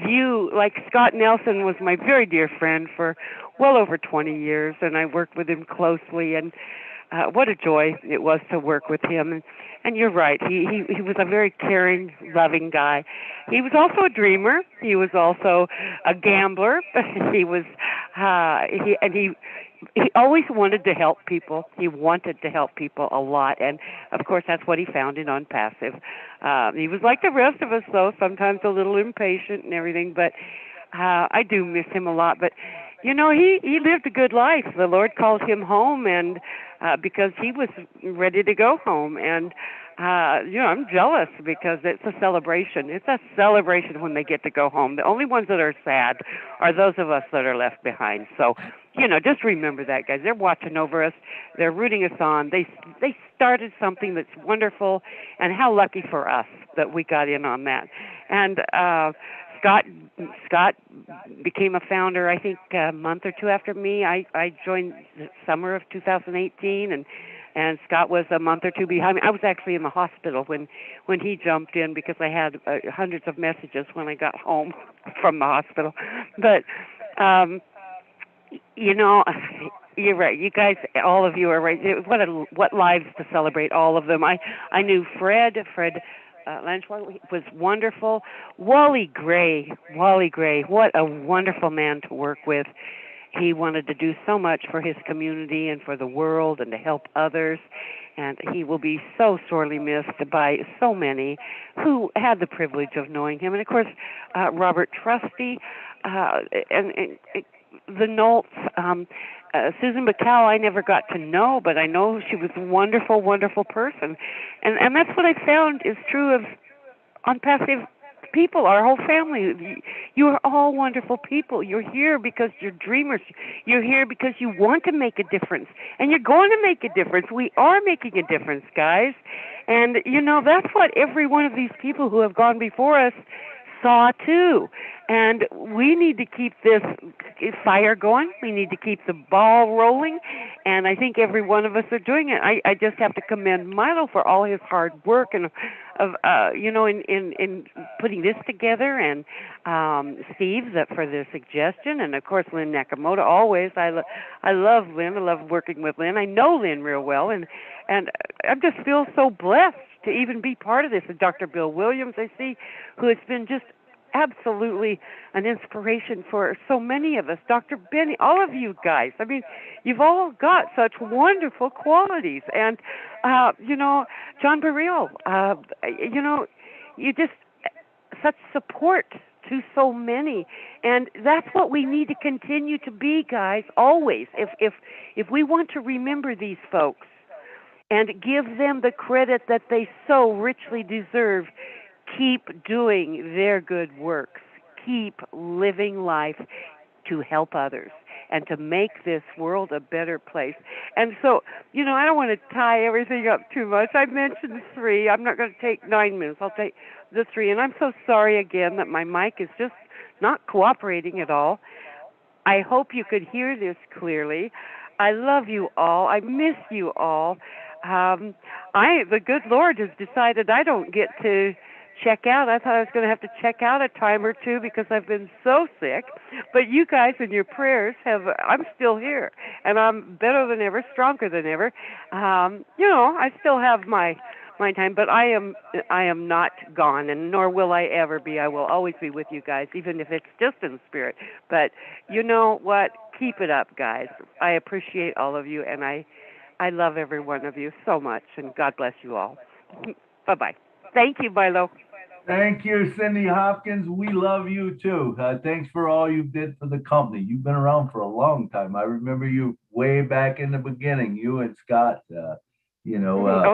view, like Scott Nelson was my very dear friend for well over 20 years, and I worked with him closely, and what a joy it was to work with him. And you're right, he was a very caring, loving guy. He was also a dreamer. He was also a gambler. He was he always wanted to help people. He wanted to help people a lot, and of course that's what he found in Unpassive. He was like the rest of us, though, sometimes a little impatient and everything, but I do miss him a lot. But he lived a good life. The Lord called him home, and because he was ready to go home. And I'm jealous because it's a celebration. It's a celebration when they get to go home. The only ones that are sad are those of us that are left behind. So, just remember that, guys. They're watching over us. They're rooting us on. They started something that's wonderful, and how lucky for us that we got in on that. And Scott became a founder, I think, a month or two after me. I joined the summer of 2018, and Scott was a month or two behind me. I was actually in the hospital when he jumped in because I had hundreds of messages when I got home from the hospital. But, you're right. You guys, all of you are right. What lives to celebrate, all of them. I knew Fred Lanchwell was wonderful. Wally Gray, what a wonderful man to work with. He wanted to do so much for his community and for the world and to help others. And he will be so sorely missed by so many who had the privilege of knowing him. And, of course, Robert Trusty and the Nolts. Susan Bacau, I never got to know, but I know she was a wonderful, wonderful person. And that's what I found is true of Unpassive people, our whole family. You are all wonderful people. You're here because you're dreamers. You're here because you want to make a difference. And you're going to make a difference. We are making a difference, guys. And, that's what every one of these people who have gone before us saw too. And we need to keep this fire going. We need to keep the ball rolling. And I think every one of us are doing it. I just have to commend Milo for all his hard work and in putting this together, and Steve for the suggestion, and of course Lynn Nakamoto. Always, I love Lynn. I love working with Lynn. I know Lynn real well, and I just feel so blessed to even be part of this. And Dr. Bill Williams, I see, who has been just absolutely an inspiration for so many of us. Dr. Benny, all of you guys. I mean, you've all got such wonderful qualities. And, John Baril, you just, such support to so many. And that's what we need to continue to be, guys, always. If we want to remember these folks and give them the credit that they so richly deserve, keep doing their good works. Keep living life to help others and to make this world a better place. And so, I don't want to tie everything up too much. I mentioned 3. I'm not going to take 9 minutes. I'll take the 3. And I'm so sorry again that my mic is just not cooperating at all. I hope you could hear this clearly. I love you all. I miss you all. The good Lord has decided I don't get to check out. I thought I was going to have to check out a time or two because I've been so sick. But you guys and your prayers I'm still here. And I'm better than ever, stronger than ever. I still have my time, but I am not gone, and nor will I ever be. I will always be with you guys, even if it's just in spirit. But you know what? keep it up, guys. I appreciate all of you, and I love every one of you so much, and God bless you all. Bye-bye. Thank you, Milo. Thank you, Cindy Hopkins. We love you too. Thanks for all you did for the company. You've been around for a long time. I remember you way back in the beginning, you and Scott, Oh,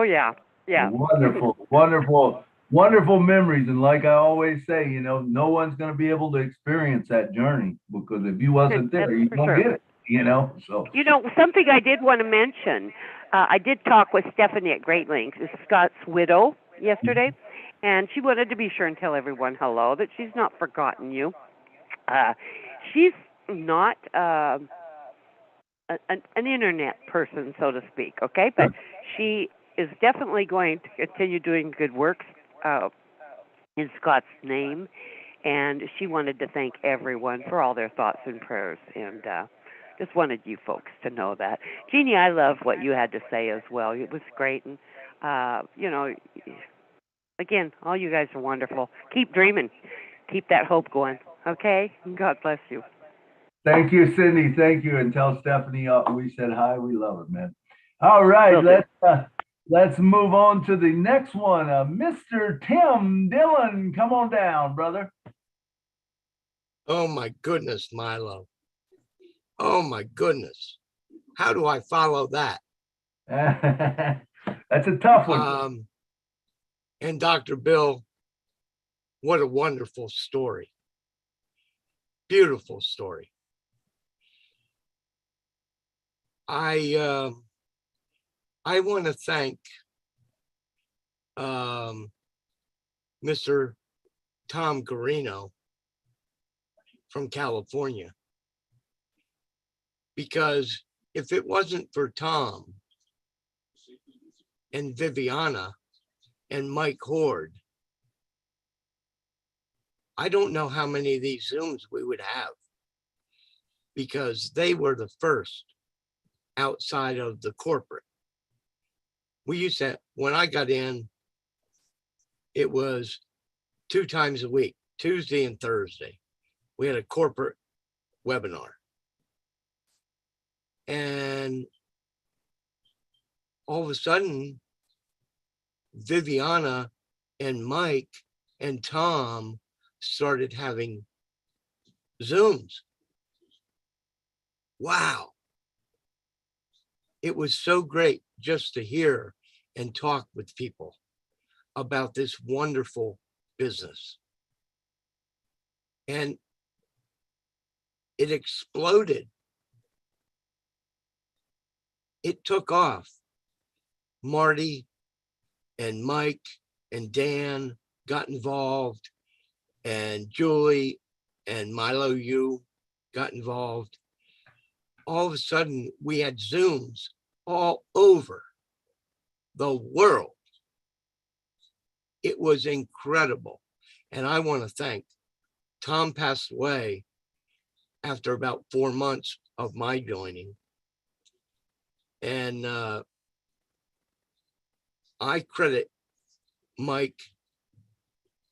yeah. Yeah. wonderful, wonderful, wonderful memories. And like I always say, no one's going to be able to experience that journey, because if you wasn't there, That's you for don't sure. get it, so. Something I did want to mention, I did talk with Stephanie at Great Links, Scott's widow, yesterday, and she wanted to be sure and tell everyone hello, that she's not forgotten you. She's not an internet person, so to speak, okay? But she is definitely going to continue doing good works in Scott's name, and she wanted to thank everyone for all their thoughts and prayers, and just wanted you folks to know that. Jeannie, I love what you had to say as well. It was great, and again, all you guys are wonderful. Keep dreaming. Keep that hope going, okay? God bless you. Thank you, Cindy. Thank you. And tell Stephanie we said hi. We love her, man. All right, let's move on to the next one. Mr. Tim Dillon, come on down, brother. Oh my goodness, Milo. Oh my goodness. How do I follow that? That's a tough one. And Dr. Bill, what a wonderful story. Beautiful story. I want to thank Mr. Tom Garino from California, because if it wasn't for Tom and Viviana and Mike Horde, I don't know how many of these Zooms we would have, because they were the first outside of the corporate. We used to, when I got in, it was 2 times a week, Tuesday and Thursday. We had a corporate webinar. And all of a sudden, Viviana and Mike and Tom started having Zooms. Wow. It was so great just to hear and talk with people about this wonderful business. And it exploded. It took off. Marty and Mike and Dan got involved, and Julie and Milo, you got involved. All of a sudden, we had Zooms all over the world. It was incredible. And I want to thank Tom. Passed away after about 4 months of my joining. And I credit Mike,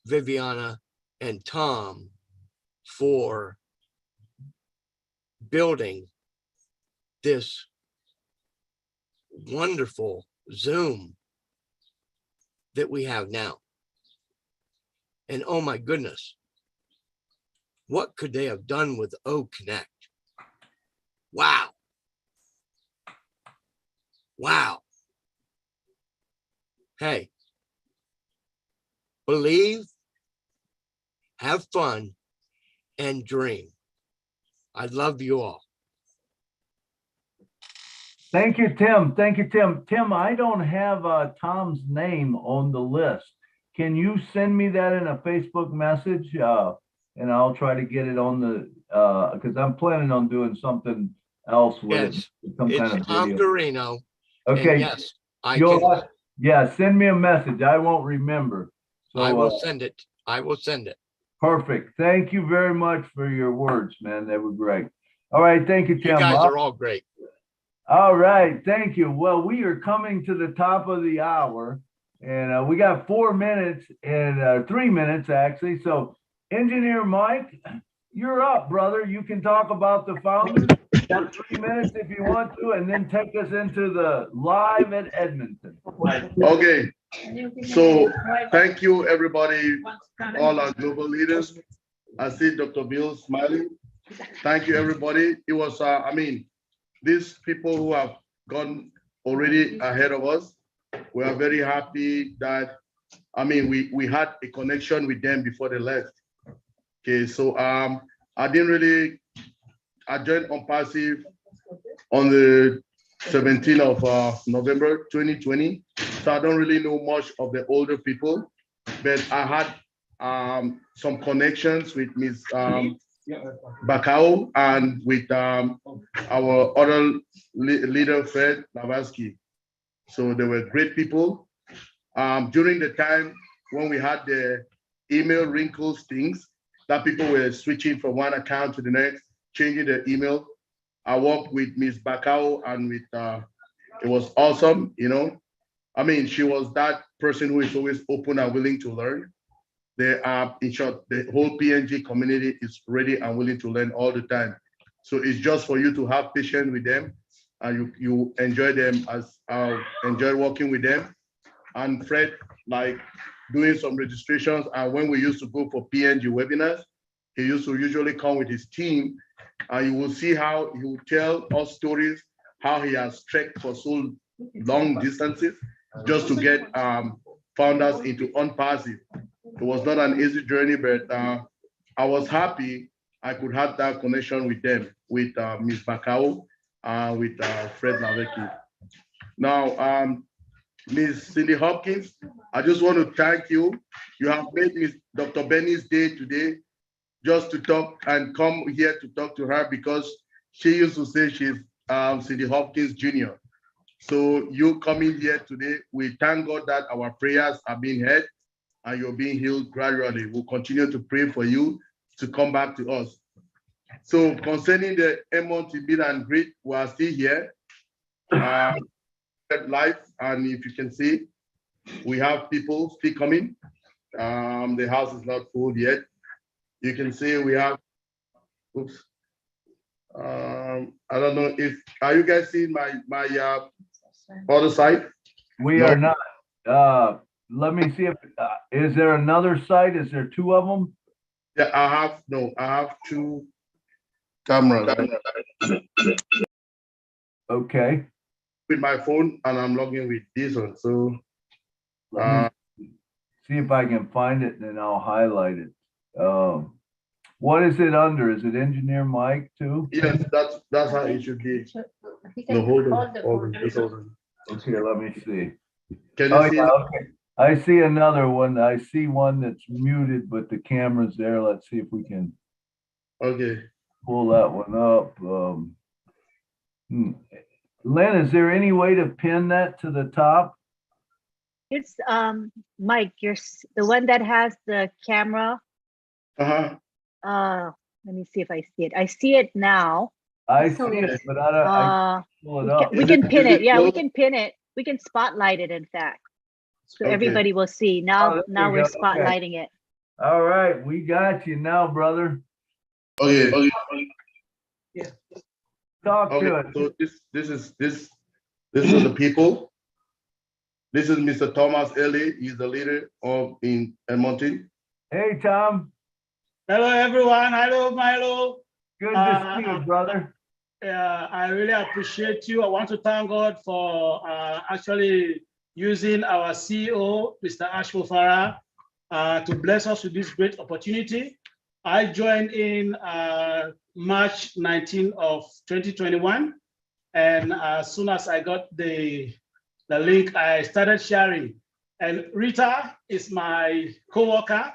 Viviana, and Tom for building this wonderful Zoom that we have now. And oh my goodness, what could they have done with O Connect? Wow. Wow. Hey, believe, have fun, and dream. I love you all. Thank you, Tim. Thank you, Tim. Tim, I don't have Tom's name on the list. Can you send me that in a Facebook message? And I'll try to get it on the, because I'm planning on doing something else with Yes, it. Some it's kind of Tom video. Garino. Okay. And yes, I can. Yeah, send me a message. I won't remember. So, I will send it. I will send it. Perfect. Thank you very much for your words, man. They were great. All right. Thank you, Tim. You guys are all great. All right. Thank you. Well, we are coming to the top of the hour, and we got 4 minutes and 3 minutes, actually. So, Engineer Mike, you're up, brother. You can talk about the founders. Got 3 minutes if you want to, and then take us into the live at Edmonton. Okay, so thank you, everybody, all our global leaders. I see Dr. Bill smiling. Thank you, everybody. It was, I mean, these people who have gone already ahead of us, we are very happy that, I mean, we had a connection with them before they left. Okay, so I joined Unpassive on the 17th of November 2020. So I don't really know much of the older people, but I had some connections with Ms. Bacau and with our other leader, Fred Lavansky. So they were great people. During the time when we had the email wrinkles things, that people were switching from one account to the next, changing their email. I worked with Ms. Bacau and with, it was awesome, you know. I mean, she was that person who is always open and willing to learn. They are, in short, the whole PNG community is ready and willing to learn all the time. So it's just for you to have patience with them and you enjoy them as I enjoy working with them. And Fred, like doing some registrations. And when we used to go for PNG webinars, he used to usually come with his team and you will see how he will tell us stories, how he has trekked for so long distances just to get founders into Unpassive. It was not an easy journey, but I was happy I could have that connection with them, with Ms. Bacau, with Fred Lavecki. Now, Ms. Cindy Hopkins, I just want to thank you. You have made Ms. Dr. Benny's day today just to talk and come here to talk to her because she used to say she's Cindy Hopkins Jr. So you coming here today, we thank God that our prayers are being heard and you're being healed gradually. We'll continue to pray for you to come back to us. So concerning the Edmonton meet and greet, we are still here live, and if you can see, we have people still coming. The house is not full yet. You can see we have, oops. I don't know if, are you guys seeing my other side? We are not. Let me see if, is there another site? Is there two of them? Yeah, I have two cameras. Okay. With my phone and I'm logging with this one. So see if I can find it and then I'll highlight it. What is it under? Is it Engineer Mike too? Yes, that's how it should be. No, hold on. Okay, let me see. Can you see yeah, okay. I see another one. I see one that's muted, but the camera's there. Let's see if we can pull that one up. Lynn, is there any way to pin that to the top? It's Mike, you're the one that has the camera. Let me see if I see it. I see it now. I see it, but I don't. I pull it up. We can pin it. Yeah, we can pin it. We can spotlight it. In fact, so everybody will see. Now, now we're spotlighting it. All right, we got you now, brother. Okay. Yeah. Talk to it. So this is the people. This is Mr. Thomas Ellie. He's the leader in Edmonton. Hey, Tom. Hello, everyone. Hello, Milo. Good to see you, brother. Yeah, I really appreciate you. I want to thank God for actually using our CEO, Mr. Ashful Farah, to bless us with this great opportunity. I joined in March 19 of 2021. And as soon as I got the link, I started sharing. And Rita is my co-worker,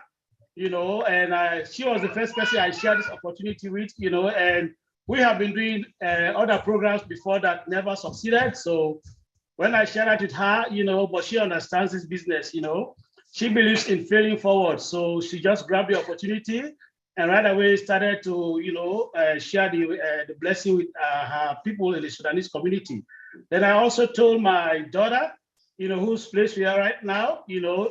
you know, and she was the first person I shared this opportunity with, you know, and we have been doing other programs before that never succeeded. So when I shared it with her, you know, but she understands this business, you know, she believes in failing forward. So she just grabbed the opportunity and right away started to, you know, share the blessing with her people in the Sudanese community. Then I also told my daughter, whose place we are right now,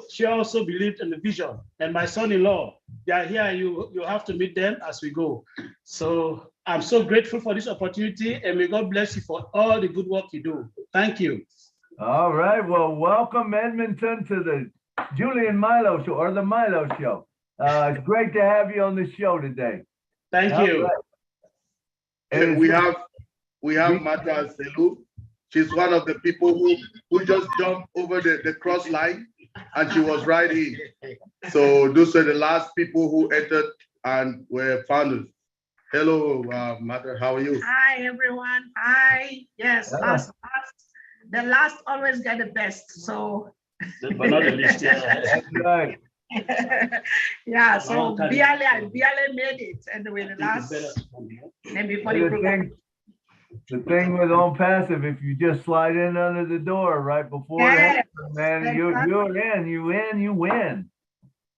she also believed in the vision. And my son-in-law, they are here. You have to meet them as we go. So I'm so grateful for this opportunity, and may God bless you for all the good work you do. Thank you. All right. Well, welcome Edmonton to the Julie and Milo Show, or the Milo Show. It's great to have you on the show today. Thank you. And we have Mata Selu. She's one of the people who just jumped over the cross line, and she was right in. So those are the last people who entered and were founders. Hello, Mata, how are you? Hi, everyone. Hi. Yes, the last always get the best. So. But not the least, yeah. That's right. Yeah, so barely made it, and with the last, and before the thing with On Passive, if you just slide in under the door right before that, man, you win.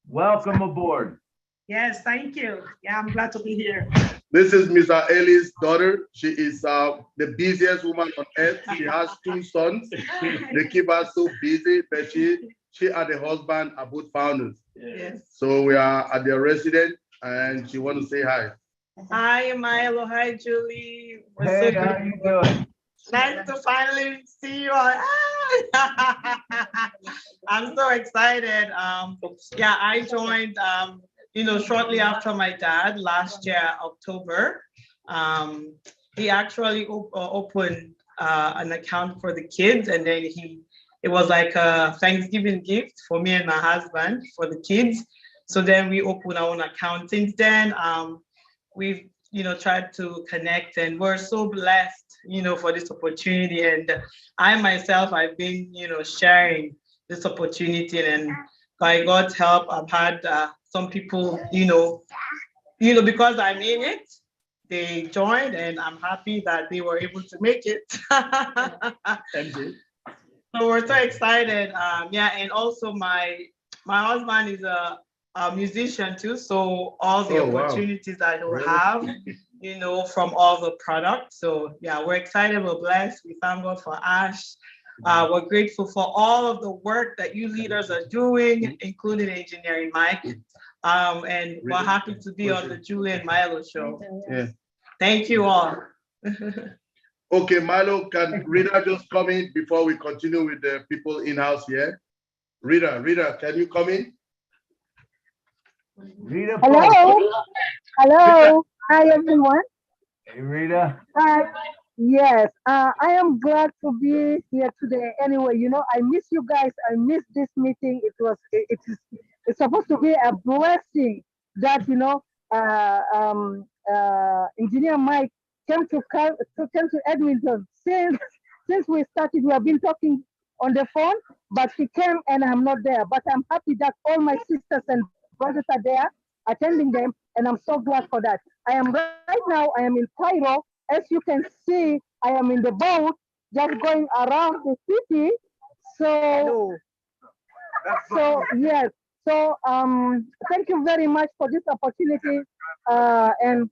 Welcome aboard. Yes, thank you. Yeah, I'm glad to be here. This is Mr. Ellie's daughter. She is the busiest woman on earth. She has 2 sons. They keep her so busy, but she and the husband are both founders. Yes. So we are at their residence, and she wants to say hi. Hi, Milo. Hi, Julie. Hey, how you doing? Nice to finally see you all. I'm so excited. Yeah, I joined, shortly after my dad last year, October. He actually opened an account for the kids, and then it was like a Thanksgiving gift for me and my husband for the kids. So then we opened our own account. Since then, we've tried to connect, and we're so blessed, for this opportunity. And I myself, I've been, sharing this opportunity, and by God's help, I've had some people, because I'm in it, they joined, and I'm happy that they were able to make it. Thank you. So we're so excited. And also my husband is a musician too. So all the opportunities that he'll have, from all the products. So yeah, we're excited, we're blessed. We thank God for Ash. We're grateful for all of the work that you leaders are doing, including Engineering Mike. And we're happy to be on the Julie and Milo Show. Yeah. Thank you all. Okay, Milo, can Rita just come in before we continue with the people in-house here? Rita, can you come in? Rita. Hello. Hello. Hi, everyone. Hey, Rita. Yes, I am glad to be here today. Anyway, I miss you guys. I miss this meeting. It's supposed to be a blessing that Engineer Mike came to Edmonton. Since we started, we have been talking on the phone, but he came and I'm not there. But I'm happy that all my sisters and brothers are there attending them, and I'm so glad for that. I am in Cairo. As you can see, I am in the boat just going around the city. So yes. So thank you very much for this opportunity. And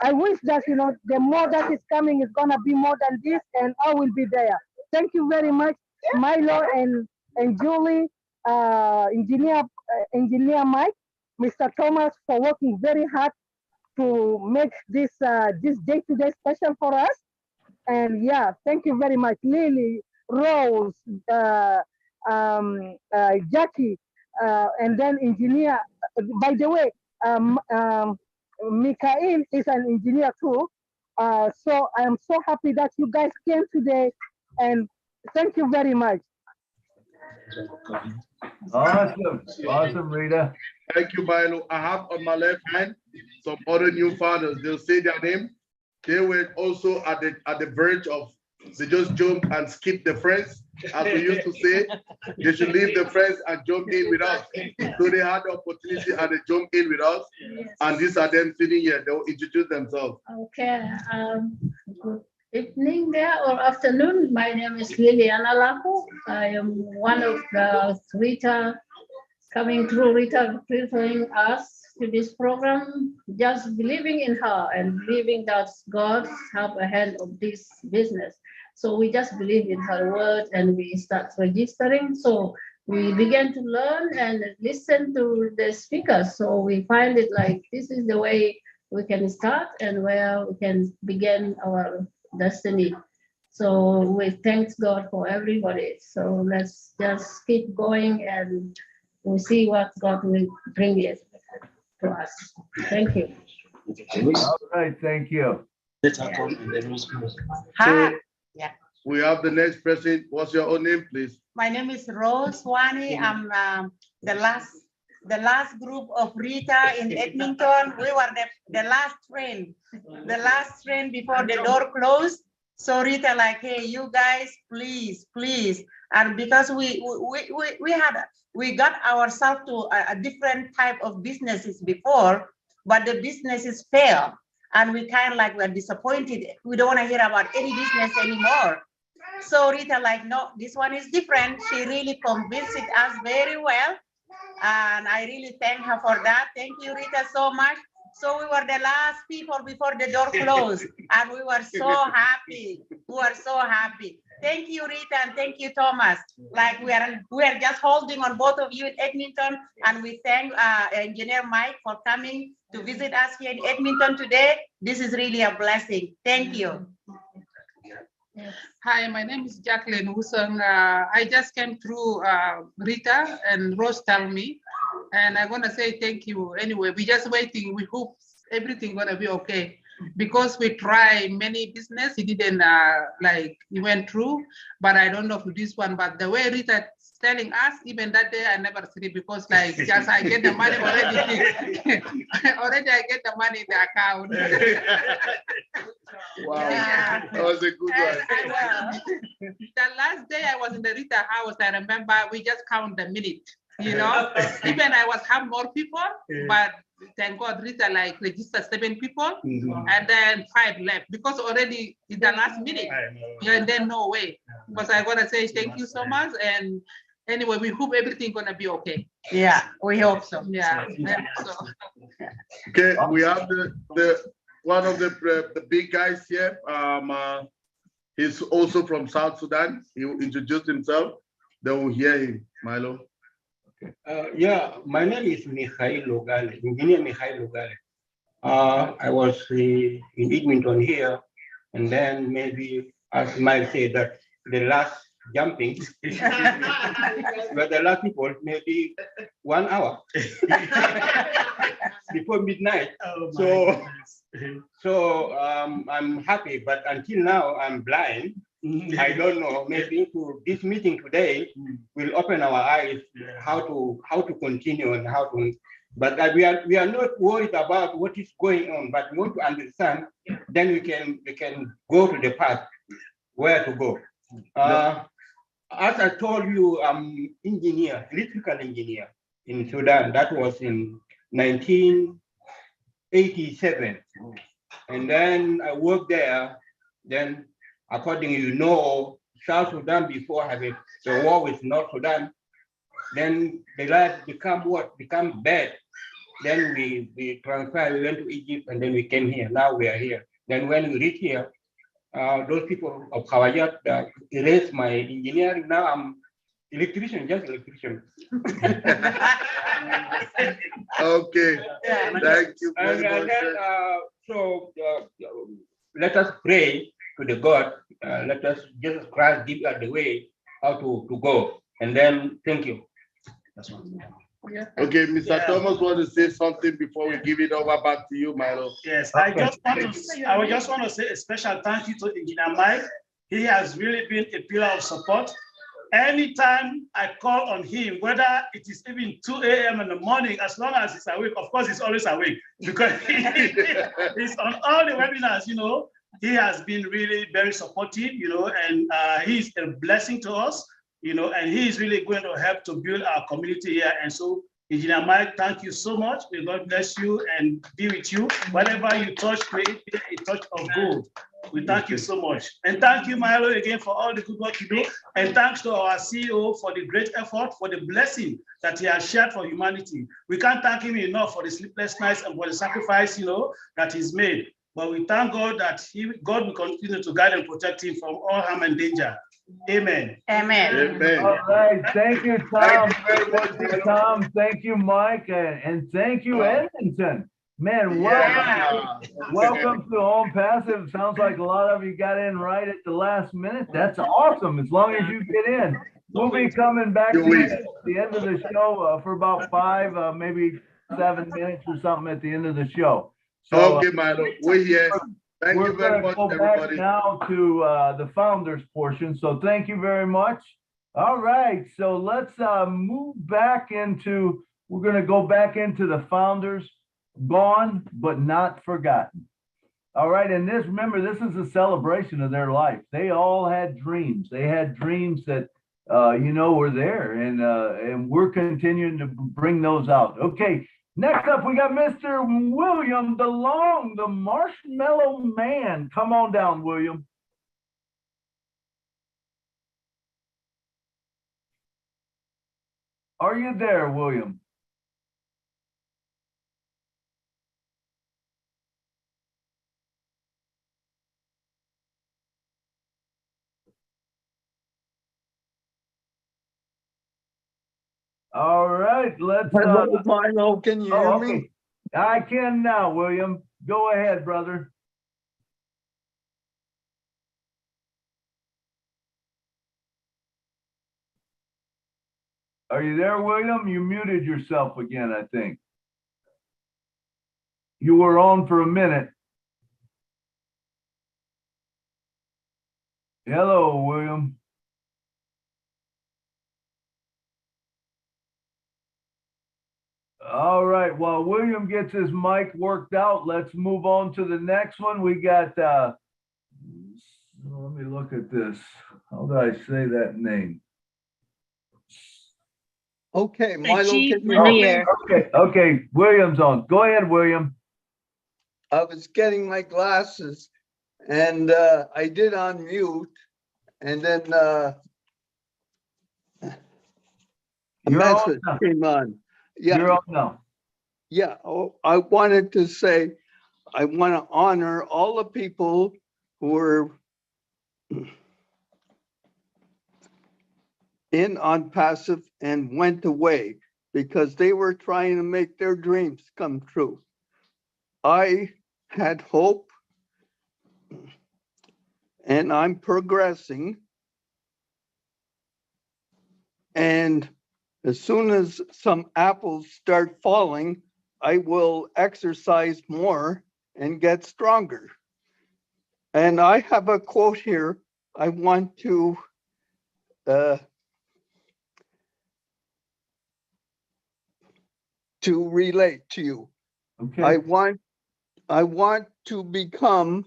I wish that the more that is coming is gonna be more than this, and I will be there. Thank you very much, Milo and Julie, Engineer Mike, Mr. Thomas, for working very hard to make this day-to-day special for us. And yeah, thank you very much, Lily, Rose, Jackie, and then engineer. By the way, Mikhail is an engineer too. So I am so happy that you guys came today, and thank you very much. Awesome, Rita. Thank you, Milo. I have on my left hand some other new founders. They'll say their name. They were also at the verge of, they just jumped and skipped the friends, as we used to say. They should leave the friends and jump in with us. So they had the opportunity and they jumped in with us. Yes. And these are them sitting here. They will introduce themselves. Okay. Good evening there or afternoon. My name is Liliana Laku. I am one of the Rita coming through, Rita preparing us to this program, just believing in her and believing that God have a hand of this business. So we just believe in her word and we start registering. So we began to learn and listen to the speakers. So we find it like this is the way we can start and where we can begin our destiny. So we thank God for everybody. So let's just keep going and we'll see what God will bring it to us. Thank you. All right, thank you. Hi. So we have the next person. What's your own name, please? My name is Rose Wani. I'm the last group of Rita in Edmonton. We were the last train before the door closed. So Rita like, hey, you guys, please. And because we got ourselves to a different type of businesses before, but the businesses failed. And we kind of like, we're disappointed. We don't want to hear about any business anymore. So Rita like, no, this one is different. She really convinced us very well. And I really thank her for that. Thank you, Rita, so much. So we were the last people before the door closed. And we were so happy. Thank you, Rita, and thank you, Thomas. Like we are just holding on both of you in Edmonton. And we thank Engineer Mike for coming to visit us here in Edmonton today. This is really a blessing. Thank you. Hi, my name is Jacqueline Wusong. I just came through Rita and Rose told me, and I'm gonna say thank you anyway. We're just waiting. We hope everything gonna be okay because we try many business. It didn't like it went through, but I don't know for this one. But the way Rita telling us, even that day I never sleep because like just I get the money already. Already I get the money in the account. Wow, that was a good one. The last day I was in the Rita house, I remember we just count the minute, you know. Even I was have more people, but thank God Rita like registered 7 people and then 5 left because already in the last minute. Yeah, and then no way. But I gotta say thank you so much, and anyway, we hope everything gonna be okay. Yeah, we hope so. Yeah. So. Okay, we have the one of the big guys here. He's also from South Sudan. He will introduce himself. Then we'll hear him, Milo. Yeah, my name is Mikhail Logale, Engineer Mikhail Logale. I was in Edmonton here, and then maybe, as Mike said, that the last jumping, but the last people, maybe 1 hour before midnight. So I'm happy, but until now I'm blind. I don't know. Maybe to this meeting today will open our eyes how to continue and how to. But we are not worried about what is going on, but we want to understand. Then we can go to the path where to go. As I told you, I'm electrical engineer in Sudan. That was in 1987, and then I worked there. Then, according South Sudan before having the war with North Sudan, then the life become bad. Then we transferred, we went to Egypt, and then we came here. Now we are here. Then when we reach here, those people of Khawajat erased my engineering. Now I'm electrician, just electrician. Okay, thank you very much. So let us pray to the God. Let us Jesus Christ give us the way how to go. And then thank you. That's one. Yeah. Okay, Mr. Thomas want to say something before we give it over back to you, Milo. Yes, I just want to say a special thank you to Engineer Mike. He has really been a pillar of support. Anytime I call on him, whether it is even 2 a.m. in the morning, as long as he's awake, of course he's always awake because he's on all the webinars, he has been really very supportive, and he's a blessing to us. And he is really going to help to build our community here. And so, Engineer Mike, thank you so much. May God bless you and be with you. Whatever you touch, create a touch of gold. We thank you so much. And thank you, Milo, again, for all the good work you do. And thanks to our CEO for the great effort, for the blessing that he has shared for humanity. We can't thank him enough for the sleepless nights and for the sacrifice, that he's made. But we thank God that God will continue to guide and protect him from all harm and danger. Amen. Amen. All right. Thank you, Tom. Thank you, Tom. Thank you, Mike. And thank you, Edmonton. Man, welcome to Home Passive. Sounds like a lot of you got in right at the last minute. That's awesome. As long as you get in. We'll be coming back to you at the end of the show for about 5, maybe 7 minutes or something at the end of the show. So, okay, Milo, we're here. Thank you very much, go everybody. back now to the founders portion. So thank you very much. All right, so let's move back into, we're going to go back into the founders, gone but not forgotten. All right, and this, remember, this is a celebration of their life. They all had dreams. They had dreams that, you know, were there, and we're continuing to bring those out. Okay, next up, we got Mr. William DeLong, the Marshmallow Man. Come on down, William. Are you there, William? All right, let's. Hello, Milo, can you hear okay. me? I can now, William. Go ahead, brother. Are you there, William? You muted yourself again, I think. You were on for a minute. Hello, William. All right, while William gets his mic worked out, let's move on to the next one. We got, let me look at this. How do I say that name? Okay, Milo, can you hear me? Okay, William's on. Go ahead, William. I was getting my glasses and I did unmute and then a message came on. Yeah. You're on now. Yeah, I wanted to say, I want to honor all the people who were in on passive and went away because they were trying to make their dreams come true. I had hope and I'm progressing. And as soon as some apples start falling, I will exercise more and get stronger. And I have a quote here I want to relate to you. Okay. I want to become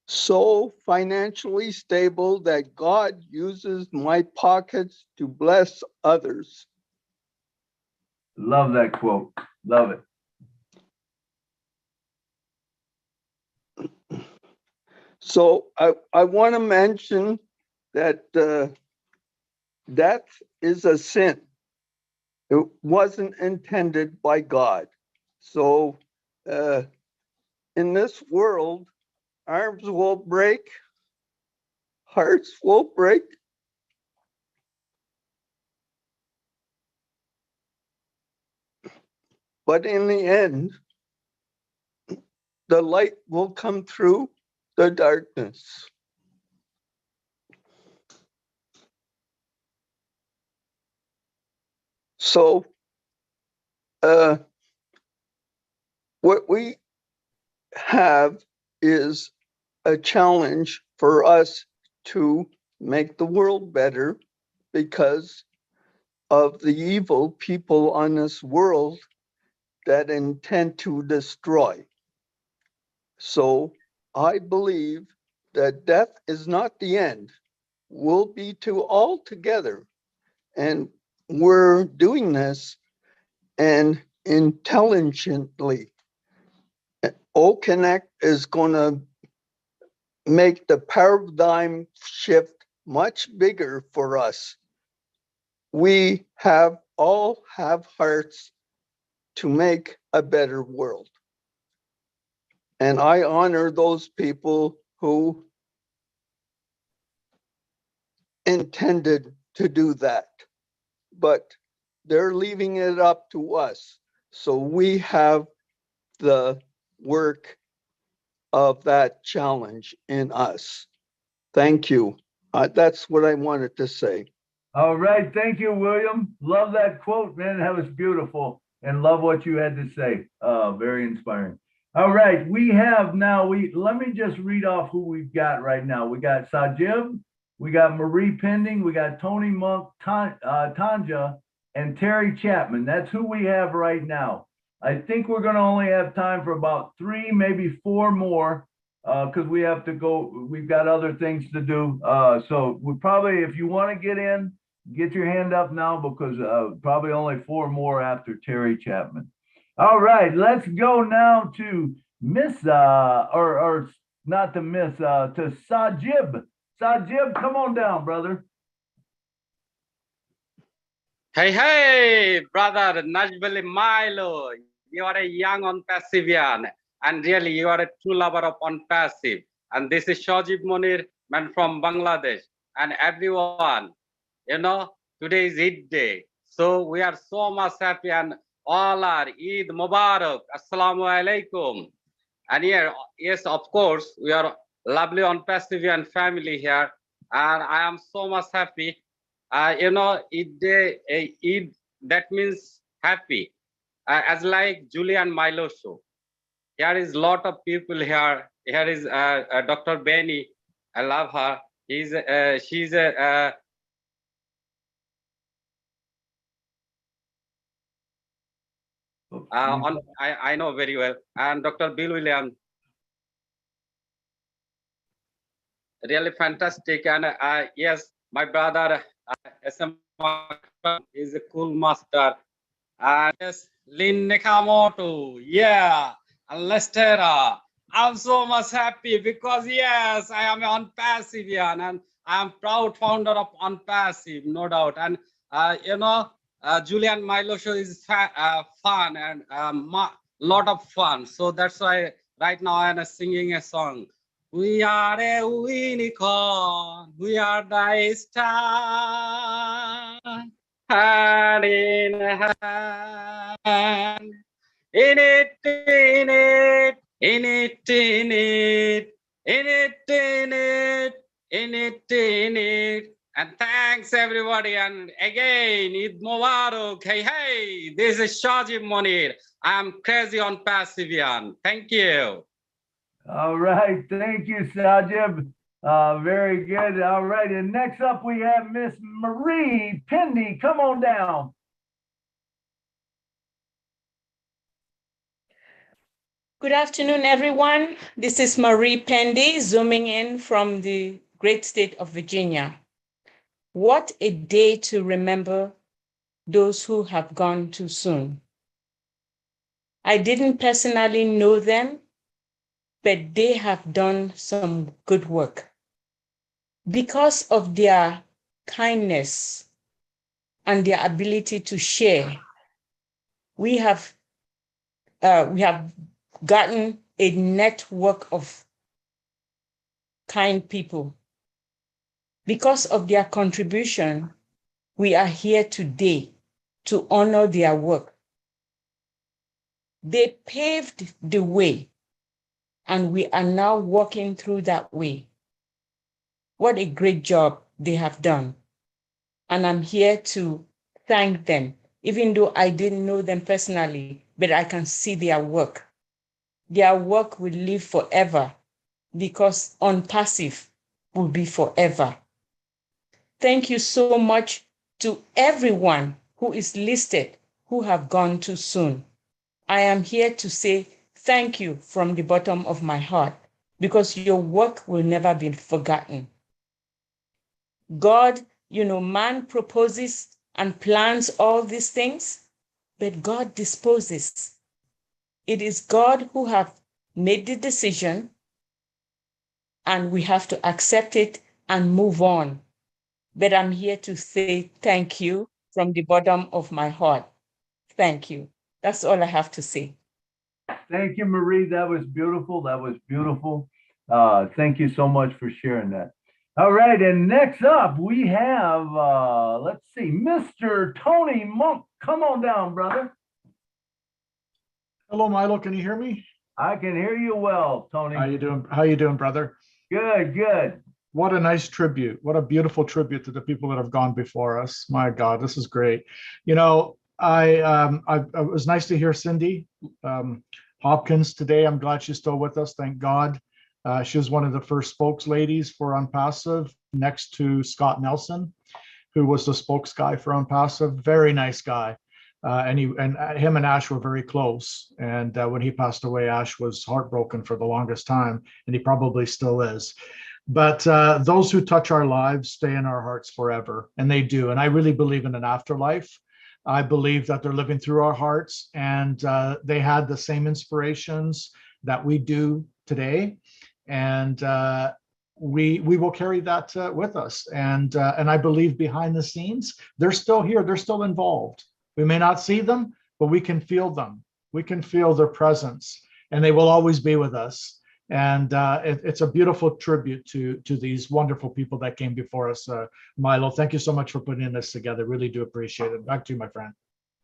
so financially stable that God uses my pockets to bless others. Love that quote. Love it. So I want to mention that death is a sin. It wasn't intended by God. So in this world, arms will break, hearts will break. But in the end, the light will come through the darkness. So what we have is a challenge for us to make the world better because of the evil people on this world that intend to destroy. So I believe that death is not the end. We'll be to all together. And we're doing this and intelligently. O-Connect is going to make the paradigm shift much bigger for us. We all have hearts to make a better world. And I honor those people who intended to do that. But they're leaving it up to us. So we have the work of that challenge in us. Thank you. That's what I wanted to say. All right. Thank you, William. Love that quote, man. That was beautiful. And love what you had to say. Very inspiring. All right. We have now, let me just read off who we've got right now. We got Sajib, we got Marie Pending, we got Tony Monk, Tanja, and Terry Chapman. That's who we have right now. I think we're going to only have time for about 3, maybe 4 more, because we have to go. We've got other things to do. So we probably, if you want to get in, get your hand up now, because probably only 4 more after Terry Chapman. All right, let's go now to Miss, or not to Miss, to Sajib. Sajib, come on down, brother. Hey, brother Najbali Milo, you are a young on-passivian, and really you are a true lover of on-passive. And this is Shajib Monir, man from Bangladesh. And everyone, you know, today is Eid day. So we are so much happy, and all are Eid Mubarak, Assalamu alaikum. And here, yes, of course, we are lovely on-passivian family here. And I am so much happy. You know, Eid day, Eid, that means happy. As like Julie and Milo Show. Here is a lot of people here. Here is Dr. Benny. I love her. She's a I know very well. And Dr. Bill Williams. Really fantastic. And yes, my brother SM is a cool master. And yes, Lynn Nakamoto, yeah, and Lestera. I'm so much happy because yes, I am on Passivian and I'm proud founder of On Passive, no doubt. And you know, Julian Milo Show is fun and lot of fun. So that's why right now I'm singing a song. We are a unicorn, we are the star. Hand in hand, in it, in it, in it, in it, in it, in it, in it, in it. And thanks everybody. And again, Eid Mubarak. Hey, hey, this is Shajib Monir. I'm crazy on Passivian. Thank you. All right. Thank you, Sajib. Very good. All right. And next up, we have Miss Marie Pindy. Come on down. Good afternoon, everyone. This is Marie Pindy, zooming in from the great state of Virginia. What a day to remember those who have gone too soon. I didn't personally know them, but they have done some good work. Because of their kindness and their ability to share, we have gotten a network of kind people. Because of their contribution, we are here today to honor their work. They paved the way, and we are now walking through that way. What a great job they have done. And I'm here to thank them, even though I didn't know them personally, but I can see their work. Their work will live forever because On Passive will be forever. Thank you so much to everyone who is listed who have gone too soon. I am here to say thank you from the bottom of my heart because your work will never be forgotten. God, you know, man proposes and plans all these things, but God disposes. It is God who have made the decision, and we have to accept it and move on. But I'm here to say thank you from the bottom of my heart. Thank you. That's all I have to say. Thank you, Marie. That was beautiful. That was beautiful. Thank you so much for sharing that. All right, and next up we have, let's see, Mr. Tony Monk. Come on down, brother. Hello, Milo. Can you hear me? I can hear you well, Tony. How you doing? How you doing, brother? Good, good. What a nice tribute. What a beautiful tribute to the people that have gone before us. My God, this is great. You know, it was nice to hear Cindy Hopkins today. I'm glad she's still with us. Thank God. She was one of the first spokesladies for Unpassive, next to Scott Nelson, who was the spokes guy for Unpassive. Very nice guy. And him and Ash were very close. And when he passed away, Ash was heartbroken for the longest time, and he probably still is. But those who touch our lives stay in our hearts forever, and they do. And I really believe in an afterlife. I believe that they're living through our hearts, and they had the same inspirations that we do today. And we will carry that with us. And I believe behind the scenes, they're still here. They're still involved. We may not see them, but we can feel them. We can feel their presence, and they will always be with us. And it's a beautiful tribute to these wonderful people that came before us. Milo, thank you so much for putting this together. Really do appreciate it. Back to you, my friend.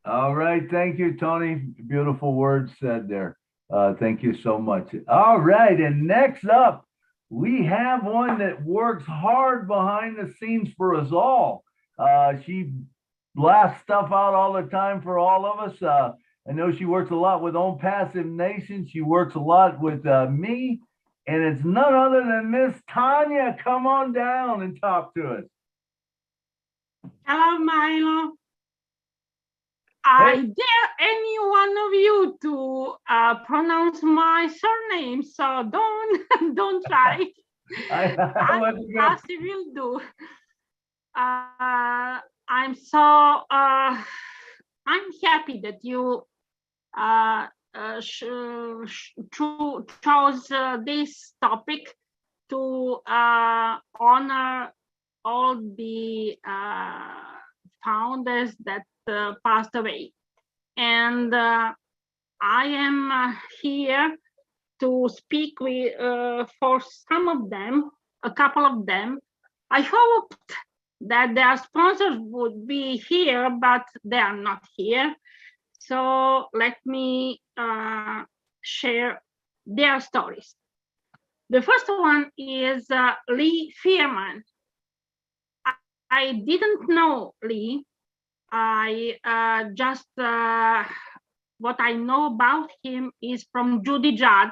All right. Thank you, Tony. Beautiful words said there. Thank you so much. All right. And next up, we have one that works hard behind the scenes for us all. She blasts stuff out all the time for all of us. I know she works a lot with Own Passive Nation. She works a lot with me. And it's none other than Miss Tanya. Come on down and talk to us. Hello, Milo. I dare any one of you to pronounce my surname, so don't try. Passive will do. I'm so I'm happy that you chose this topic to honor all the founders that passed away. And I am here to speak with for some of them, a couple of them. I hoped that their sponsors would be here, but they are not here. So let me share their stories. The first one is Lee Fearman. I didn't know Lee. I just, what I know about him is from Judy Judd,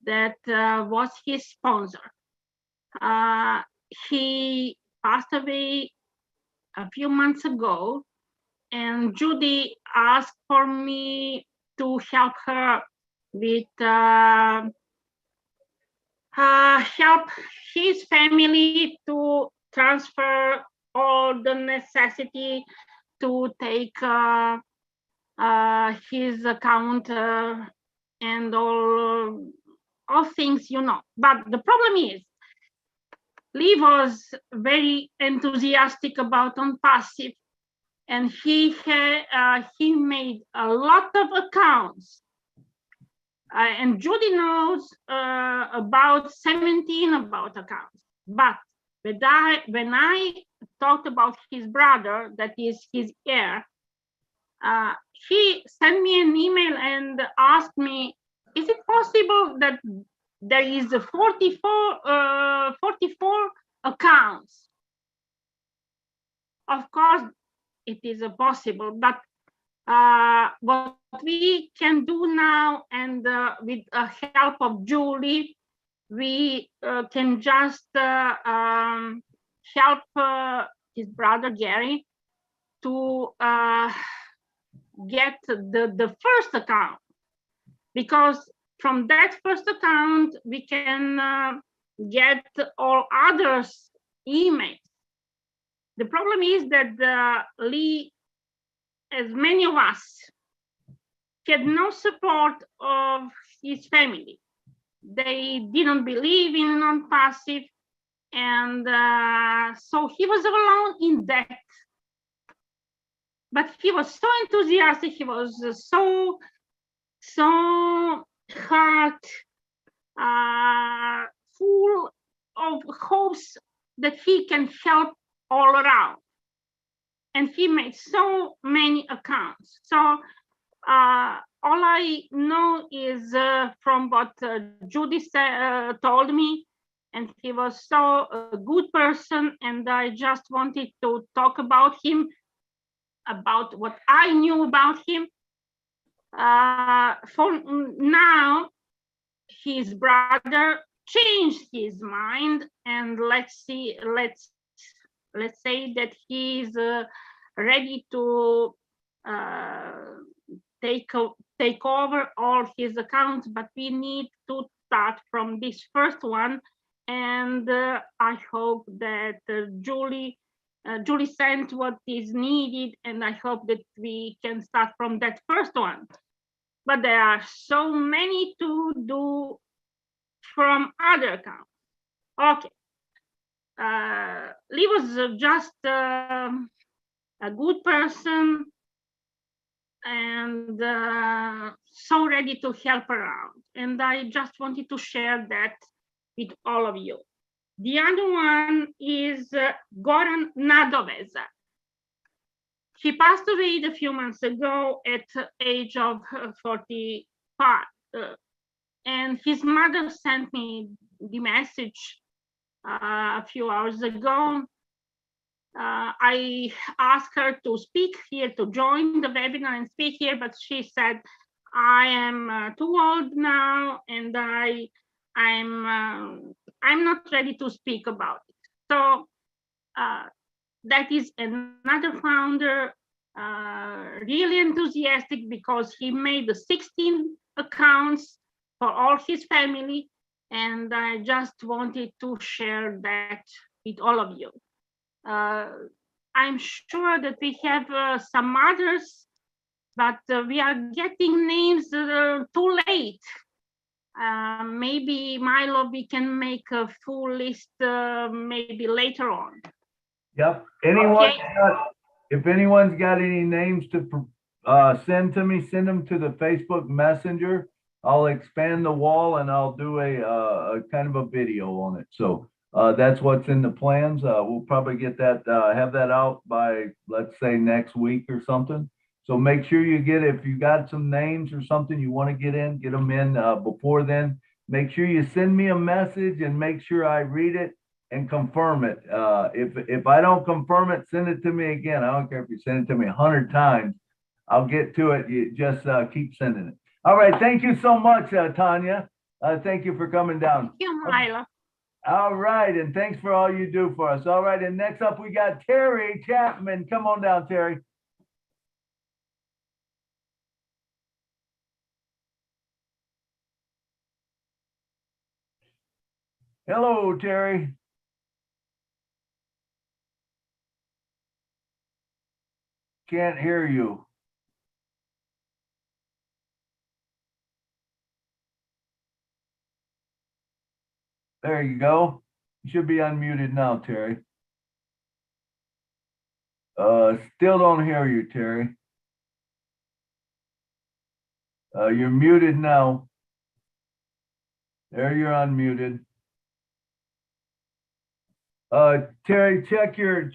that was his sponsor. He passed away a few months ago, and Judy asked for me to help her with help his family to transfer all the necessity to take his account and all things, you know. But the problem is, Lee was very enthusiastic about Unpassive, and he made a lot of accounts. And Judy knows about 17 about accounts. But when I talked about his brother, that is his heir, he sent me an email and asked me, is it possible that there is 44 accounts? Of course, it is possible, but what we can do now, and with the help of Julie, we can just help his brother Gary to get the first account, because from that first account we can get all others emails. The problem is that Lee, as many of us, had no support of his family. They didn't believe in Unpassive, and so he was alone in debt. But he was so enthusiastic, he was so so heart full of hopes that he can help all around. And he made so many accounts. So all I know is from what Judy told me, and he was so a good person, and I just wanted to talk about him, about what I knew about him. For now, his brother changed his mind, and let's say that he's ready to take over all his accounts, but we need to start from this first one. And I hope that Julie sent what is needed, and I hope that we can start from that first one. But there are so many to do from other accounts. Okay. Lee was just a good person and so ready to help around. And I just wanted to share that with all of you. The other one is Goran Nadoveza. He passed away a few months ago at the age of 45. And his mother sent me the message a few hours ago. I asked her to speak here, to join the webinar and speak here, but she said, I am too old now, and I'm not ready to speak about it. So that is another founder, really enthusiastic, because he made the 16 accounts for all his family, and I just wanted to share that with all of you. I'm sure that we have some others, but we are getting names too late. Maybe Milo, we can make a full list maybe later on. Yep. Okay. If anyone's got any names to send to me, send them to the Facebook Messenger. I'll expand the wall and I'll do a kind of a video on it. So that's what's in the plans. We'll probably get that, have that out by, let's say, next week or something. So make sure you get, if you got some names or something you want to get them in before then. Make sure you send me a message and make sure I read it and confirm it. If I don't confirm it, send it to me again. I don't care if you send it to me 100 times. I'll get to it. You just keep sending it. All right. Thank you so much, Tanya. Thank you for coming down. Thank you, Milo. All right. And thanks for all you do for us. All right. And next up, we got Terry Chapman. Come on down, Terry. Hello, Terry. Can't hear you. There you go. You should be unmuted now, Terry. Still don't hear you, Terry. You're muted now. There, you're unmuted. Terry, check your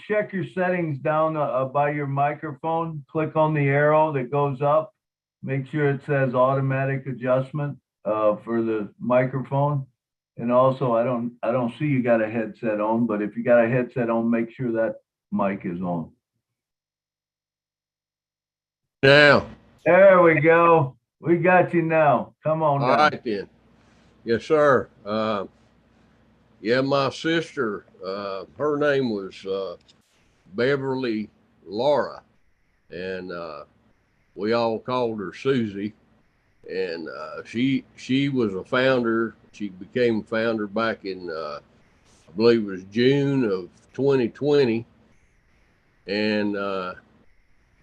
settings down by your microphone. Click on the arrow that goes up. Make sure it says automatic adjustment for the microphone. And also, I don't see you got a headset on, but if you got a headset on, make sure that mic is on. Now. There we go. We got you now. Come on. All right then. Yes, sir. Yeah, my sister, her name was Beverly Laura, and we all called her Susie. And she was a founder. She became a founder back in, I believe it was June of 2020. And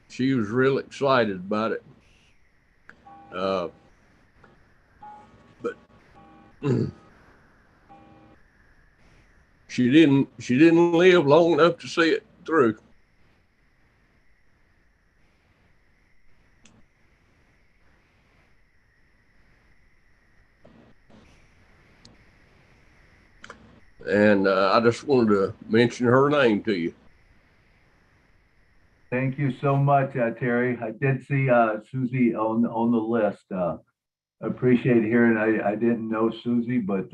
she was real excited about it. But she didn't live long enough to see it through. And I just wanted to mention her name to you. Thank you so much, Terry. I did see Susie on the list. Appreciate hearing. I didn't know Susie, but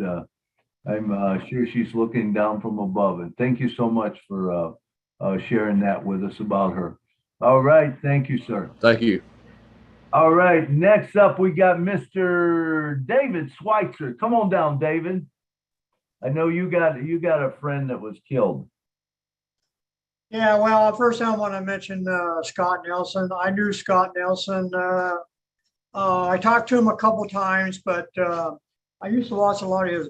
I'm sure she's looking down from above. And thank you so much for sharing that with us about her. All right, thank you, sir. Thank you. All right, next up we got Mr. David Schweitzer. Come on down, David. I know you got a friend that was killed. Yeah, well, first I want to mention Scott Nelson. I knew Scott Nelson. I talked to him a couple times, but I used to watch a lot of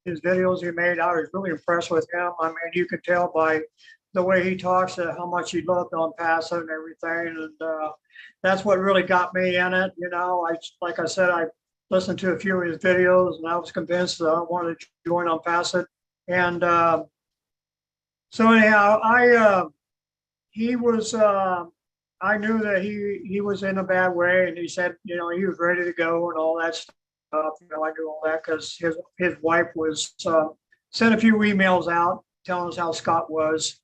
his videos he made. I was really impressed with him. I mean, you could tell by the way he talks how much he loved on Paso and everything. And that's what really got me in it. You know, like I said, I listened to a few of his videos and I was convinced that I wanted to join on Paso. And so anyhow, he was, I knew that he was in a bad way, and he said, you know, he was ready to go and all that stuff. You know, I knew all that because his wife was sent a few emails out telling us how Scott was.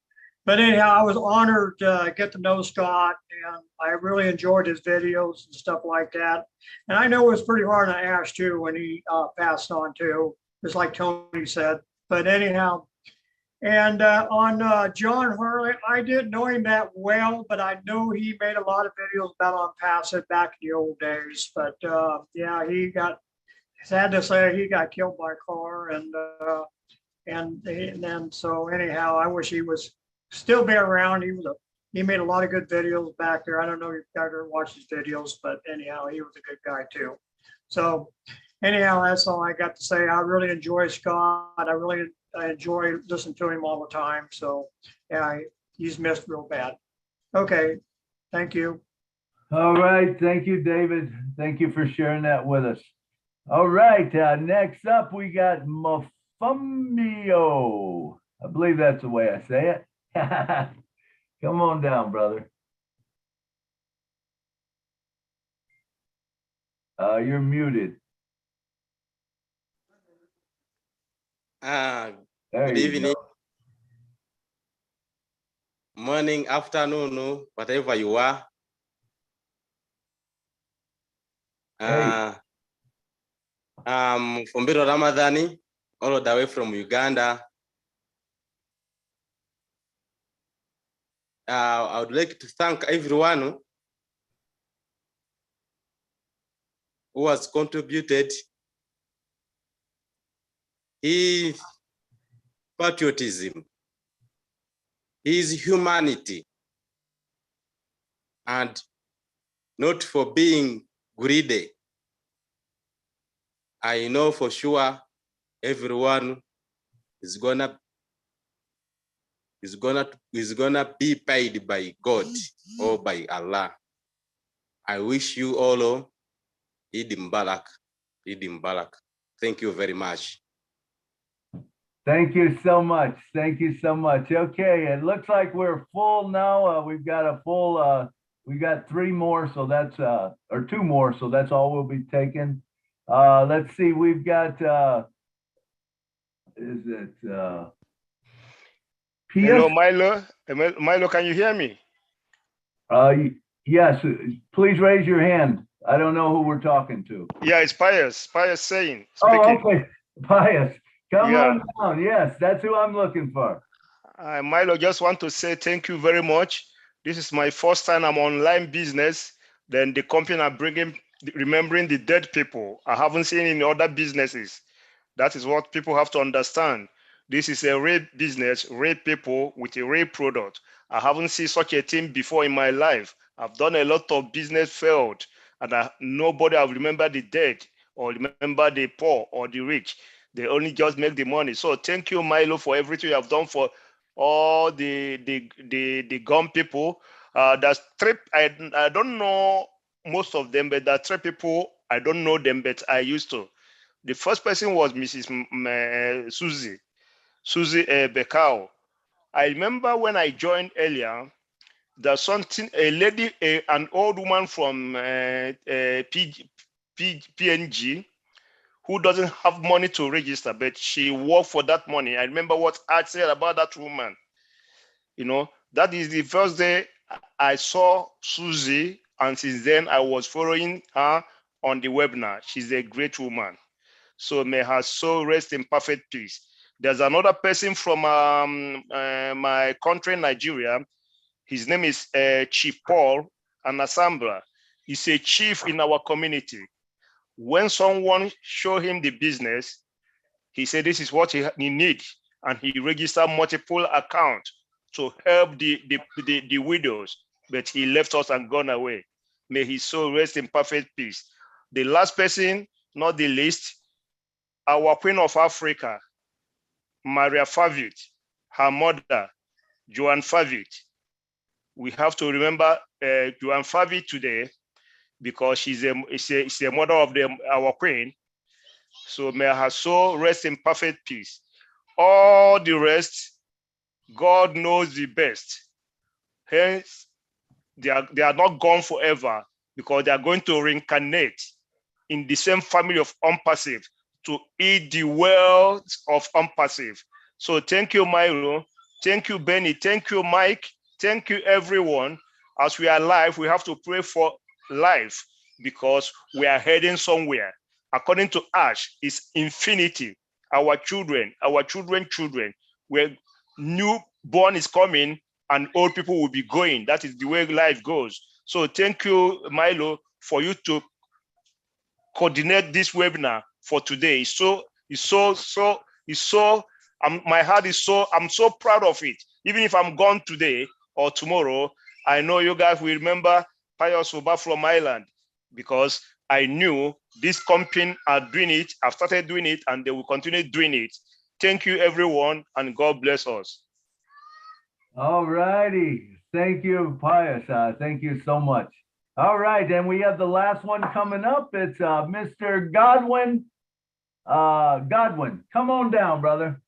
But anyhow, I was honored to get to know Scott, and I really enjoyed his videos and stuff like that. And I know it was pretty hard on Ash too when he passed on too, just like Tony said. But anyhow, and on John Hurley, I didn't know him that well, but I know he made a lot of videos about on Paso back in the old days. But yeah, sad to say, he got killed by a car, and then so anyhow, I wish he was still be around. He made a lot of good videos back there. I don't know if you ever watched his videos, but anyhow, he was a good guy too. So anyhow, that's all I got to say. I really enjoy Scott. I enjoy listening to him all the time. So yeah, he's missed real bad. Okay, thank you. All right, thank you, David. Thank you for sharing that with us. All right, next up we got Mafumio. I believe that's the way I say it. Come on down, brother. You're muted. Good evening, morning, afternoon, whatever you are. I'm from Biro Ramadhani, all the way from Uganda. I would like to thank everyone who has contributed his patriotism, his humanity, and not for being greedy. I know for sure everyone is gonna be paid by God or by Allah. I wish you all Eid Mubarak. Eid Mubarak. Thank you very much. Thank you so much. Thank you so much. Okay, it looks like we're full now. We've got a full, we got 3 more, so that's, or 2 more, so that's all we'll be taking. Let's see, we've got, is it, Hello, Milo. Milo, can you hear me? Yes, please raise your hand. I don't know who we're talking to. Yeah, it's Pius. Pius saying. Oh, Speaking. okay. Pius. Come Yeah. on down. Yes, that's who I'm looking for. Milo, just want to say thank you very much. This is my first time I'm online business. Then the company are bringing, remembering the dead people. I haven't seen in other businesses. That is what people have to understand. This is a real business, real people with a real product. I haven't seen such a thing before in my life. I've done a lot of business failed, and nobody have remembered the dead or remember the poor or the rich. They only just make the money. So thank you, Milo, for everything you have done for all the gun people. There's 3, I don't know most of them, but there are 3 people, I don't know them, but I used to. The first person was Mrs. Susie Bacau. I remember when I joined earlier, there's something, a lady, an old woman from PNG, who doesn't have money to register, but she worked for that money. I remember what I said about that woman. You know, that is the first day I saw Susie, and since then I was following her on the webinar. She's a great woman. So may her soul rest in perfect peace. There's another person from my country, Nigeria. His name is Chief Paul Anasambra. He's a chief in our community. When someone show him the business, he said this is what he needs, and he registered multiple accounts to help the widows, but he left us and gone away. May his soul rest in perfect peace. The last person, not the least, our Queen of Africa, Maria Favit, her mother, Joan Favit. We have to remember Joan Favit today because she's a mother of our Queen. So may her soul rest in perfect peace. All the rest, God knows the best. Hence, they are not gone forever because they are going to reincarnate in the same family of Unpassive to eat the wealth of Unpassive. So thank you, Milo. Thank you, Benny. Thank you, Mike. Thank you, everyone. As we are live, we have to pray for life because we are heading somewhere. According to Ash, it's infinity. Our children, where newborn is coming and old people will be going. That is the way life goes. So thank you, Milo, for you to coordinate this webinar for today. My heart is I'm so proud of it. Even if I'm gone today or tomorrow, I know you guys will remember Pius Oba from Ireland because I knew this company are doing it. I've started doing it and they will continue doing it. Thank you, everyone, and God bless us. All righty. Thank you, Pius. Thank you so much. All right, and we have the last one coming up. It's Mr. Godwin. Godwin, come on down, brother.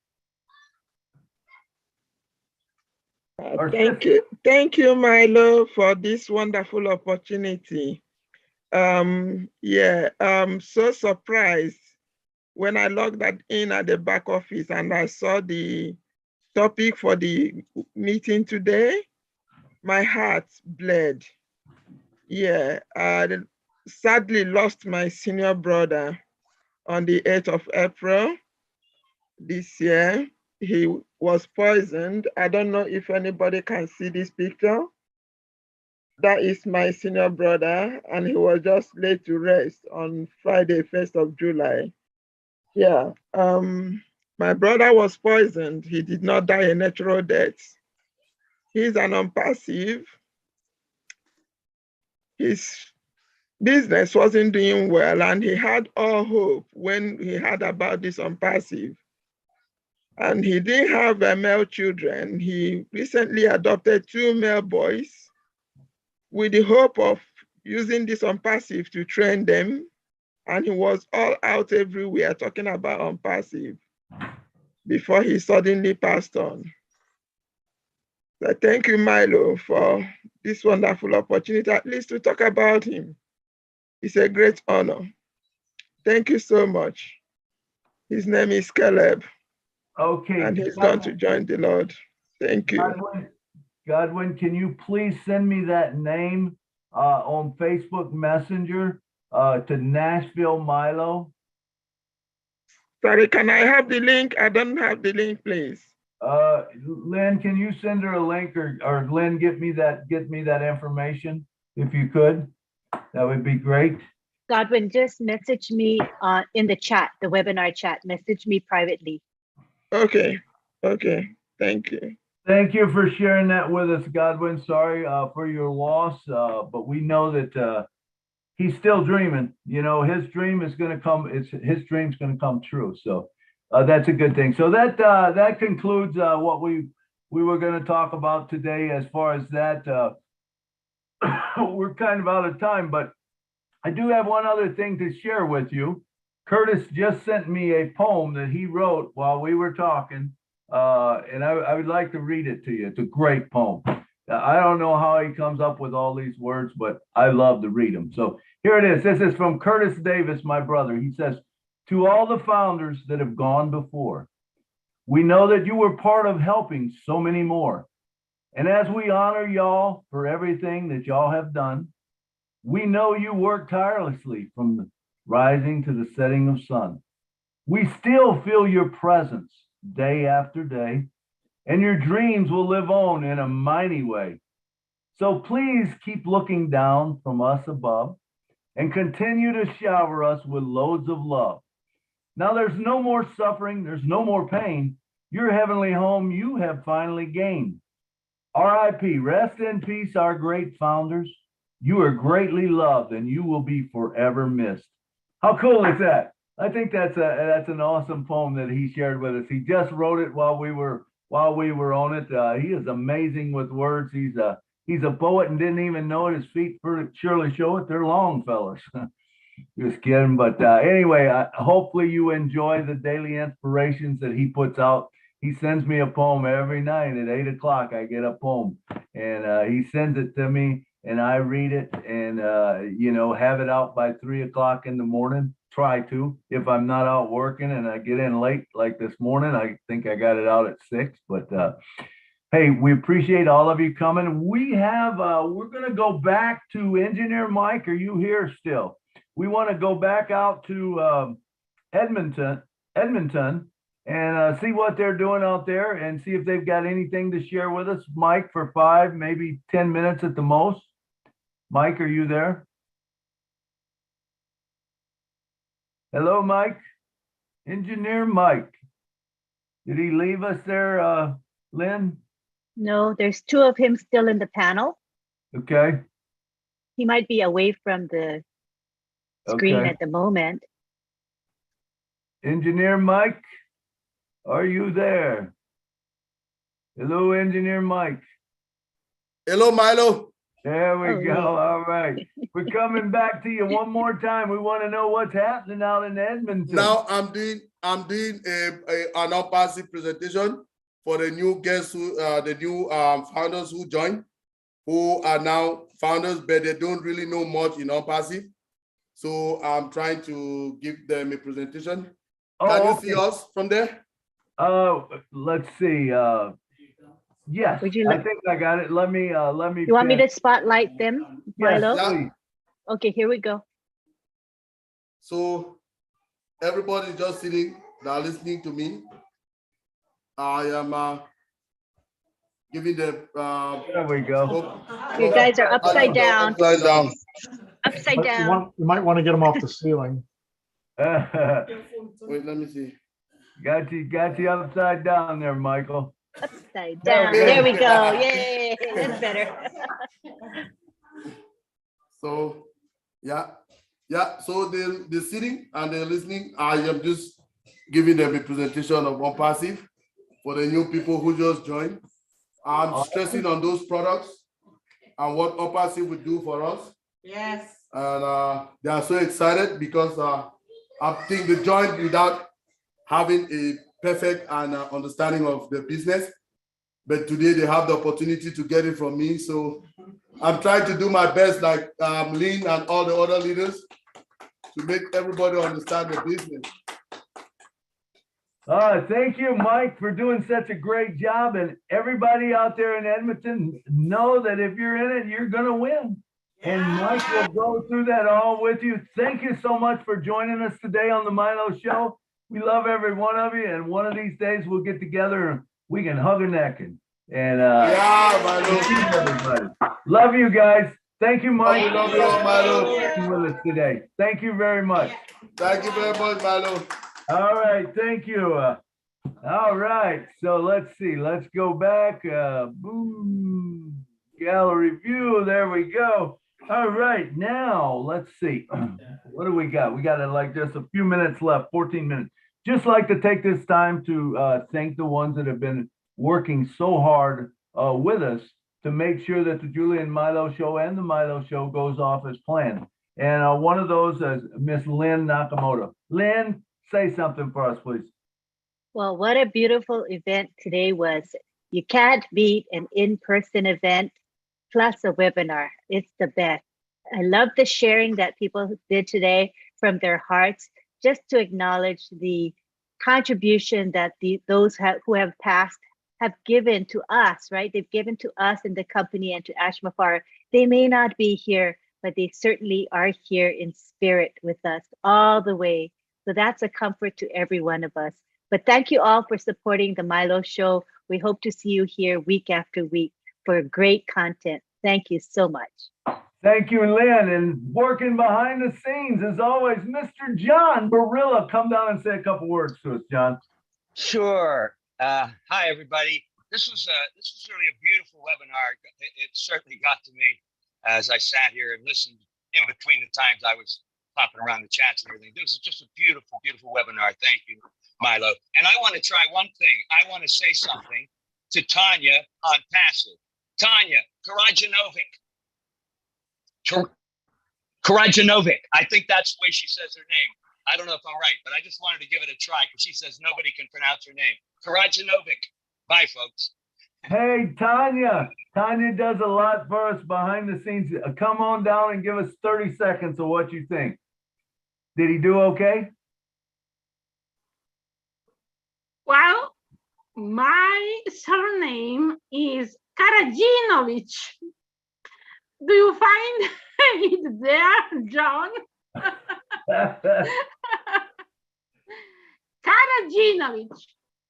Thank you, Milo, for this wonderful opportunity. I'm so surprised when I logged in at the back office and I saw the topic for the meeting today. My heart bled. I sadly lost my senior brother on the 8th of April this year. He was poisoned. I don't know if anybody can see this picture. That is my senior brother, and he was just laid to rest on Friday, 1st of July. My brother was poisoned. He did not die a natural death. He's an Unpassive. His business wasn't doing well, and he had all hope when he heard about this Unpassive. And he didn't have male children. He recently adopted 2 male boys with the hope of using this Unpassive to train them. And he was all out everywhere talking about Unpassive before he suddenly passed on. So thank you, Milo, for this wonderful opportunity, at least to talk about him. It's a great honor. Thank you so much. His name is Caleb. Okay. And he's going to join the Lord. Thank you. Godwin, can you please send me that name on Facebook Messenger to Nashville Milo? Sorry, can I have the link? I don't have the link, please. Lynn, can you send her a link or Lynn, get me that information if you could? That would be great. Godwin, just message me in the chat, the webinar chat. Message me privately. Okay. Thank you. Thank you for sharing that with us, Godwin. Sorry for your loss, but we know that he's still dreaming. You know, his dream is going to come. His dream's going to come true. So that's a good thing. So that concludes what we were going to talk about today. As far as that, we're kind of out of time, but I do have one other thing to share with you. Curtis just sent me a poem that he wrote while we were talking, and I would like to read it to you. It's a great poem. I don't know how he comes up with all these words, but I love to read them. So here it is. This is from Curtis Davis, my brother. He says, to all the founders that have gone before. We know that you were part of helping so many more. And as we honor y'all for everything that y'all have done, we know you work tirelessly from the rising to the setting of sun. We still feel your presence day after day, and your dreams will live on in a mighty way. So please keep looking down from us above and continue to shower us with loads of love. Now there's no more suffering, there's no more pain. Your heavenly home you have finally gained. R.I.P. Rest in peace, our great founders. You are greatly loved and you will be forever missed. How cool is that? I think that's an awesome poem that he shared with us. He just wrote it while we were on it. He is amazing with words. He's a poet and didn't even know it. His feet surely show it. They're long, fellas. Just kidding. But anyway, hopefully you enjoy the daily inspirations that he puts out. He sends me a poem every night at 8 o'clock. I get a poem and he sends it to me and I read it and, have it out by 3 o'clock in the morning. Try to, if I'm not out working and I get in late, like this morning, I think I got it out at 6, but hey, we appreciate all of you coming. We're going to go back to Engineer Mike. Are you here still? We want to go back out to Edmonton and see what they're doing out there and see if they've got anything to share with us. Mike, for 5, maybe 10 minutes at the most. Mike, are you there? Hello, Mike. Engineer Mike. Did he leave us there, Lynn? No, there's 2 of him still in the panel. Okay. He might be away from the screen Okay. at the moment. Engineer Mike, are you there? Hello, Engineer Mike. Hello, Milo. There we Oh, go. yeah. All right. We're coming back to you one more time. We want to know what's happening out in Edmonton. Now I'm doing an unpassive presentation for the new guests the new founders who joined, who are now founders, but they don't really know much in unpassive. So I'm trying to give them a presentation. Can you see us from there? Let's see. Yes, Would you I like- think I got it. Let me. You want me to spotlight them, Yes, Milo? please. Okay, here we go. So everybody just sitting now listening to me. I am giving them. There we go. You guys are upside down. Upside down. Upside You down. might want to get them off the ceiling. Wait, let me see. Got you upside down there, Michael. Upside down. There we go. Yay, that's better. So yeah. So they're sitting and they're listening. I am just giving them a presentation of unpassive for the new people who just joined. I'm stressing on those products and what unpassive will do for us. Yes. And they are so excited because I think they joined without having a perfect and understanding of the business. But today they have the opportunity to get it from me. So I'm trying to do my best, like Lynn and all the other leaders, to make everybody understand the business. Thank you, Mike, for doing such a great job. And everybody out there in Edmonton, know that if you're in it, you're going to win. And Mike will go through that all with you. Thank you so much for joining us today on the Milo Show. We love every one of you. And one of these days we'll get together and we can hug a neck and everybody. Love you guys. Thank you, Mike. Love you all, Milo. With us today. Thank you very much. Thank you very much, Milo. All right, thank you. All right, so let's see. Let's go back. Boom. Gallery view. There we go. All right, now let's see. What do we got? We got like just a few minutes left, 14 minutes. Just like to take this time to thank the ones that have been working so hard with us to make sure that the Julie and Milo Show and the Milo Show goes off as planned. And one of those is Miss Lynn Nakamoto. Lynn, say something for us, please. Well, what a beautiful event today was. You can't beat an in-person event plus a webinar. It's the best. I love the sharing that people did today from their hearts just to acknowledge the contribution that those who have passed have given to us, right? They've given to us in the company and to Ashmafar. They may not be here, but they certainly are here in spirit with us all the way. So that's a comfort to every one of us. But thank you all for supporting the Milo Show. We hope to see you here week after week for great content. Thank you so much. Thank you, Lynn. And working behind the scenes, as always, Mr. John Barilla. Come down and say a couple words to us, John. Sure. Hi, everybody. This was really a beautiful webinar. It certainly got to me as I sat here and listened in between the times I was popping around the chats and everything. This is just a beautiful, beautiful webinar. Thank you, Milo. And I want to try one thing. I want to say something to Tanya on passive. Tanya Karajanovic. Karajanovic. I think that's the way she says her name. I don't know if I'm right, but I just wanted to give it a try because she says nobody can pronounce her name. Karajanovic. Bye, folks. Hey, Tanya. Tanya does a lot for us behind the scenes. Come on down and give us 30 seconds of what you think. Did he do okay? Well, my surname is Karajinovic. Do you find it there, John? Karajinovic.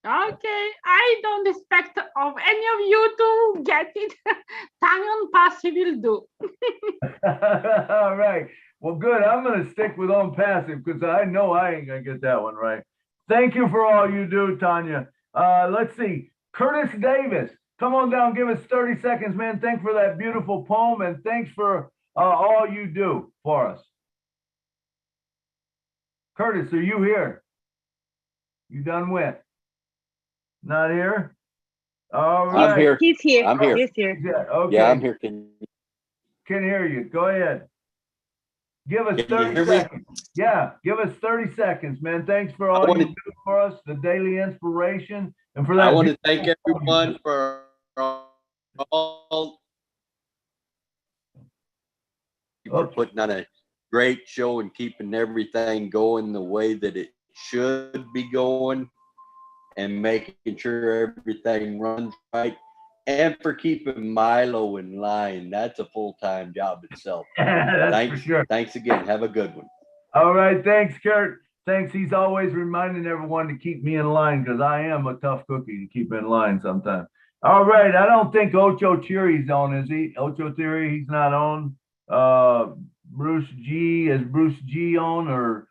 Okay, I don't expect of any of you to get it. Tanyan passive will do. All right. Well, good. I'm going to stick with on passive because I know I ain't going to get that one right. Thank you for all you do, Tanya. Let's see. Curtis Davis, come on down. Give us 30 seconds, man. Thanks for that beautiful poem and thanks for all you do for us. Curtis, are you here? You done with? Not here? All right. I'm here. He's here. I'm here. He's here. Okay. Yeah, I'm here. Can hear you. Go ahead. Give us you 30 hear me? seconds. Yeah, give us 30 seconds, man. Thanks for all you do for us, the daily inspiration, and for that. I want to thank everyone for all for putting on a great show and keeping everything going the way that it should be going and making sure everything runs right and for keeping Milo in line. That's a full-time job itself. That's for sure. Thanks again. Have a good one. All right. Thanks, Kurt. Thanks. He's always reminding everyone to keep me in line because I am a tough cookie to keep in line sometimes. All right. I don't think Ocho Thierry's on, is he? Ocho Thierry, he's not on. Bruce G, is Bruce G on or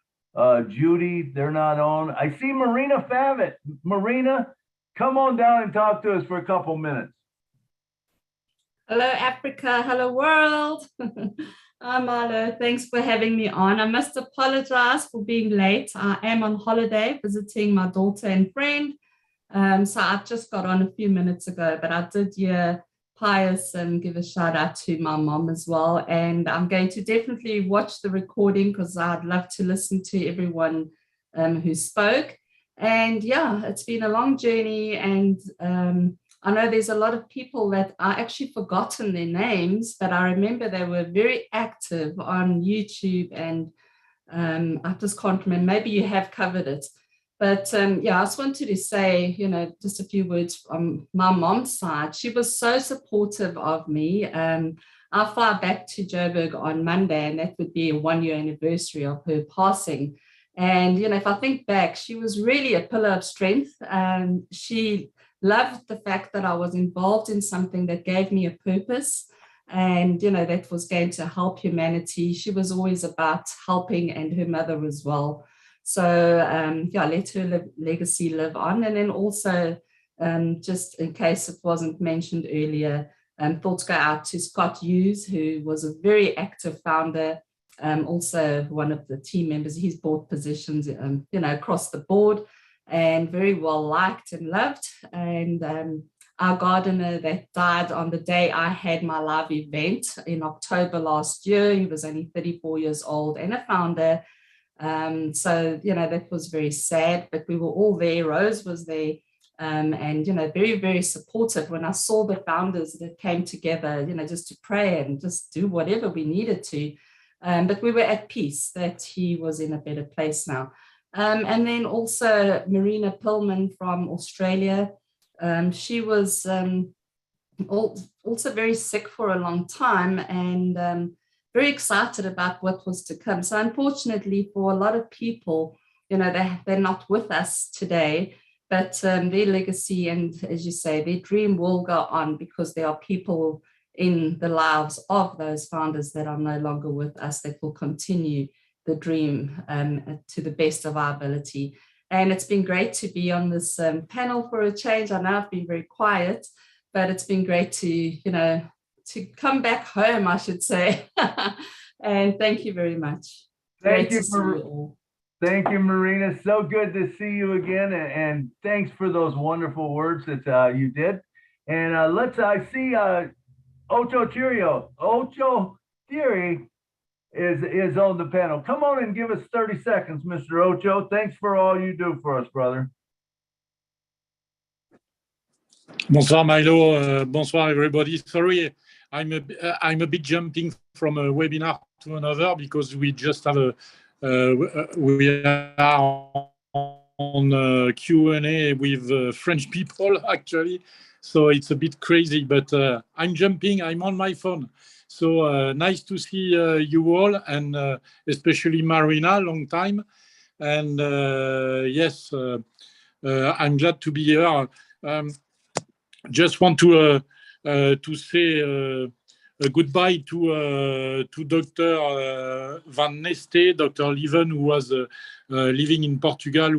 Judy? They're not on. I see Marina Favit. Marina, come on down and talk to us for a couple minutes. Hello, Africa. Hello, world. Hi, Milo. Thanks for having me on. I must apologize for being late. I am on holiday visiting my daughter and friend. So I just got on a few minutes ago, but I did hear Pius and give a shout out to my mom as well. And I'm going to definitely watch the recording because I'd love to listen to everyone who spoke. And yeah, it's been a long journey. And I know there's a lot of people that I actually forgotten their names, but I remember they were very active on YouTube and I just can't remember. Maybe you have covered it. But yeah, I just wanted to say, just a few words from my mom's side. She was so supportive of me. I fly back to Joburg on Monday, and that would be a 1-year anniversary of her passing. And, if I think back, she was really a pillar of strength. She loved the fact that I was involved in something that gave me a purpose and, that was going to help humanity. She was always about helping, and her mother as well. So, yeah, let her legacy live on. And then also, just in case it wasn't mentioned earlier, thoughts go out to Scott Hughes, who was a very active founder, also one of the team members. He's bought positions, across the board and very well liked and loved. And our gardener that died on the day I had my live event in October last year, he was only 34 years old and a founder. So, that was very sad, but we were all there. Rose was there and, very, very supportive when I saw the founders that came together, just to pray and just do whatever we needed to. But we were at peace that he was in a better place now. And then also Marina Pillman from Australia. She was also very sick for a long time and very excited about what was to come. So unfortunately for a lot of people, you know, they're not with us today, but their legacy and, as you say, their dream will go on because there are people in the lives of those founders that are no longer with us that will continue the dream to the best of our ability. And it's been great to be on this panel for a change. I know I've been very quiet, but it's been great to, you know, to come back home, I should say. And thank you very much. Thank Great you to see you all. Thank you, Marina. So good to see you again. And thanks for those wonderful words that you did. And I see Ocho Cheerio. Ocho Theory is on the panel. Come on and give us 30 seconds, Mr. Ocho. Thanks for all you do for us, brother. Bonsoir, Milo. Bonsoir, everybody. Sorry, I'm a bit jumping from a webinar to another because we just have we are on Q&A with French people, actually. So it's a bit crazy, but I'm jumping. I'm on my phone. So nice to see you all, and especially Marina, long time. And yes, I'm glad to be here. Just want to say a goodbye to Dr. Van Neste, Dr. Leven, who was living in Portugal,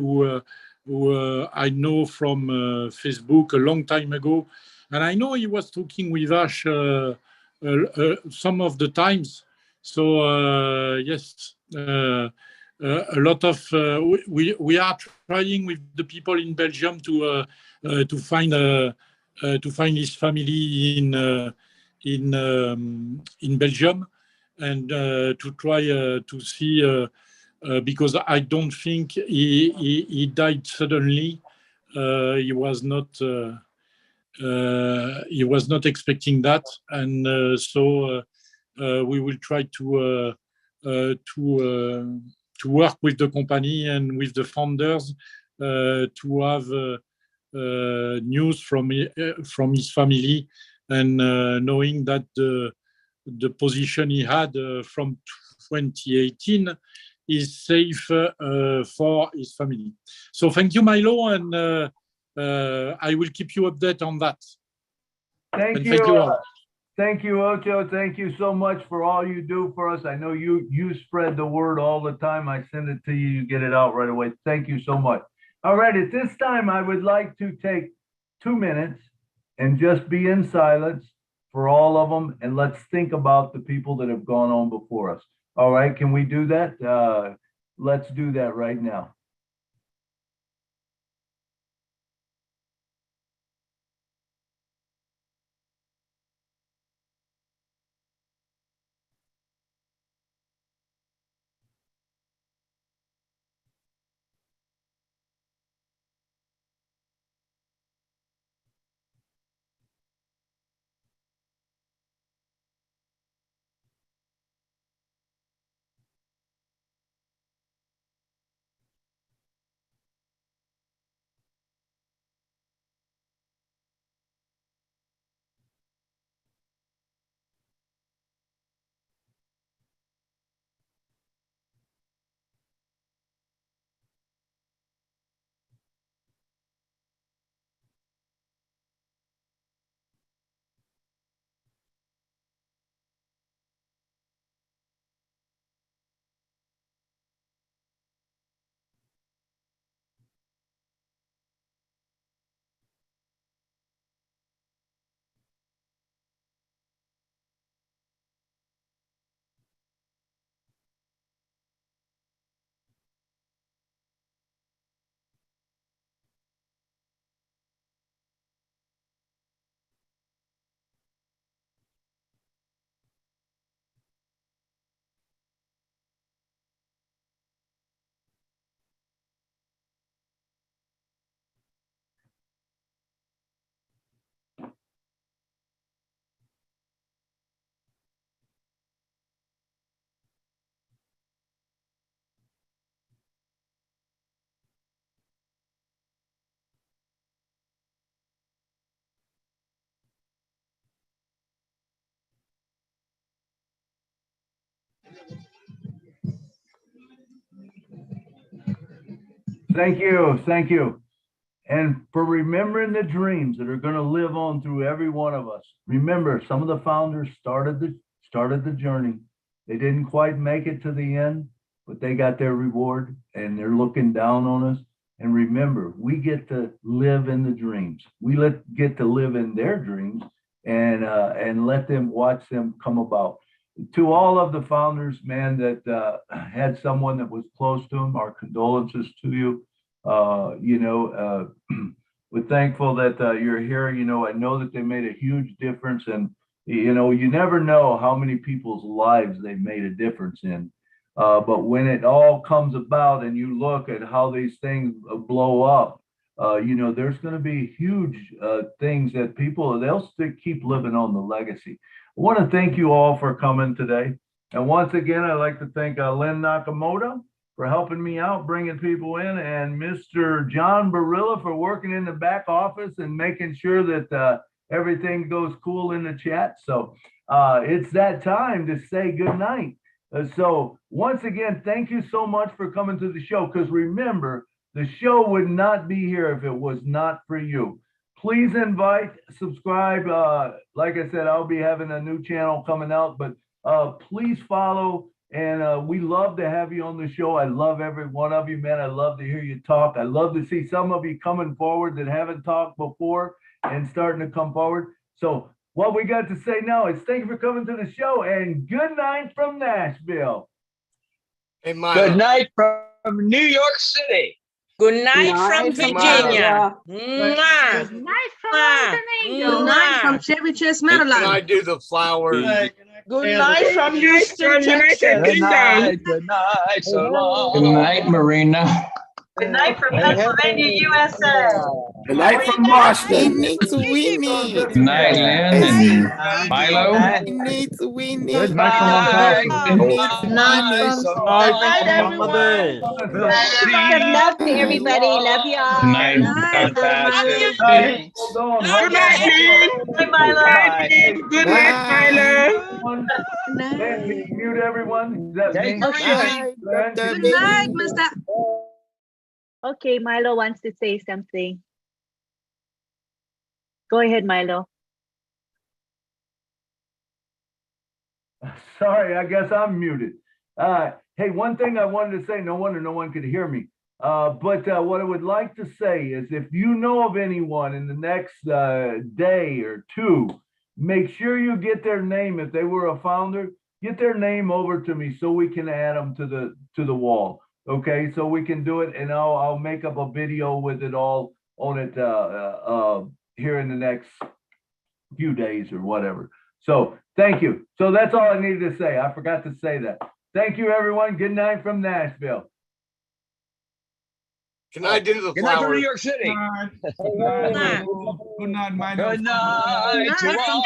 who I know from Facebook a long time ago. And I know he was talking with Ash some of the times. So yes, a lot of we are trying with the people in Belgium to find his family in Belgium, and to try to see because I don't think he died suddenly. He was not expecting that, and so we will try to work with the company and with the founders to have news from his family, and knowing that the position he had from 2018 is safe for his family. So thank you, Milo, and I will keep you updated on that. Thank you. Thank you, Ocho. Thank you so much for all you do for us. I know you spread the word all the time. I send it to you, you get it out right away. Thank you so much. All right, at this time, I would like to take 2 minutes and just be in silence for all of them, and let's think about the people that have gone on before us. All right, can we do that? Let's do that right now. Thank you. Thank you. And for remembering the dreams that are going to live on through every one of us. Remember, some of the founders started the journey. They didn't quite make it to the end, but they got their reward and they're looking down on us. And remember, we get to live in the dreams. We get to live in their dreams and let them watch them come about. To all of the founders, man, that had someone that was close to them, our condolences to you. We're thankful that you're here. I know that they made a huge difference, and you never know how many people's lives they made a difference in. But when it all comes about and you look at how these things blow up, there's going to be huge things that they'll still keep living on the legacy. I want to thank you all for coming today. And once again, I'd like to thank Lynn Nakamoto for helping me out, bringing people in, and Mr. John Barilla for working in the back office and making sure that everything goes cool in the chat. So it's that time to say good night. So once again, thank you so much for coming to the show, because remember, the show would not be here if it was not for you. Please invite, subscribe. Like I said, I'll be having a new channel coming out, but please follow. And we love to have you on the show. I love every one of you, man. I love to hear you talk. I love to see some of you coming forward that haven't talked before and starting to come forward. So what we got to say now is thank you for coming to the show, and good night from Nashville. Hey, Milo. Good night from New York City. Good night from Virginia. Good night from Montenegro. Good night from Chevy Chase, Maryland. Can I do the flowers? Good night from Houston, Texas. Good night. Good night. So long. Good night, Marina. Good night from Pennsylvania, USA. Good night from Boston. Good night, Lynn and Milo. Good night from Good night, everyone. Good love to everybody. Love y'all. Good night. Good night, Dean. Bye, Milo. Good night, Milo. Can you mute everyone? Is that me? Good night, Mr. Okay, Milo wants to say something. Go ahead, Milo. Sorry, I guess I'm muted. Hey, one thing I wanted to say, no wonder no one could hear me. But what I would like to say is, if you know of anyone in the next day or two, make sure you get their name. If they were a founder, get their name over to me so we can add them to the wall. Okay, so we can do it, and I'll make up a video with it all on it here in the next few days or whatever. So thank you. So that's all I needed to say. I forgot to say that. Thank you, everyone. Good night from Nashville. Can I do the Good night flowers? from New York City. Good night. Good night to all.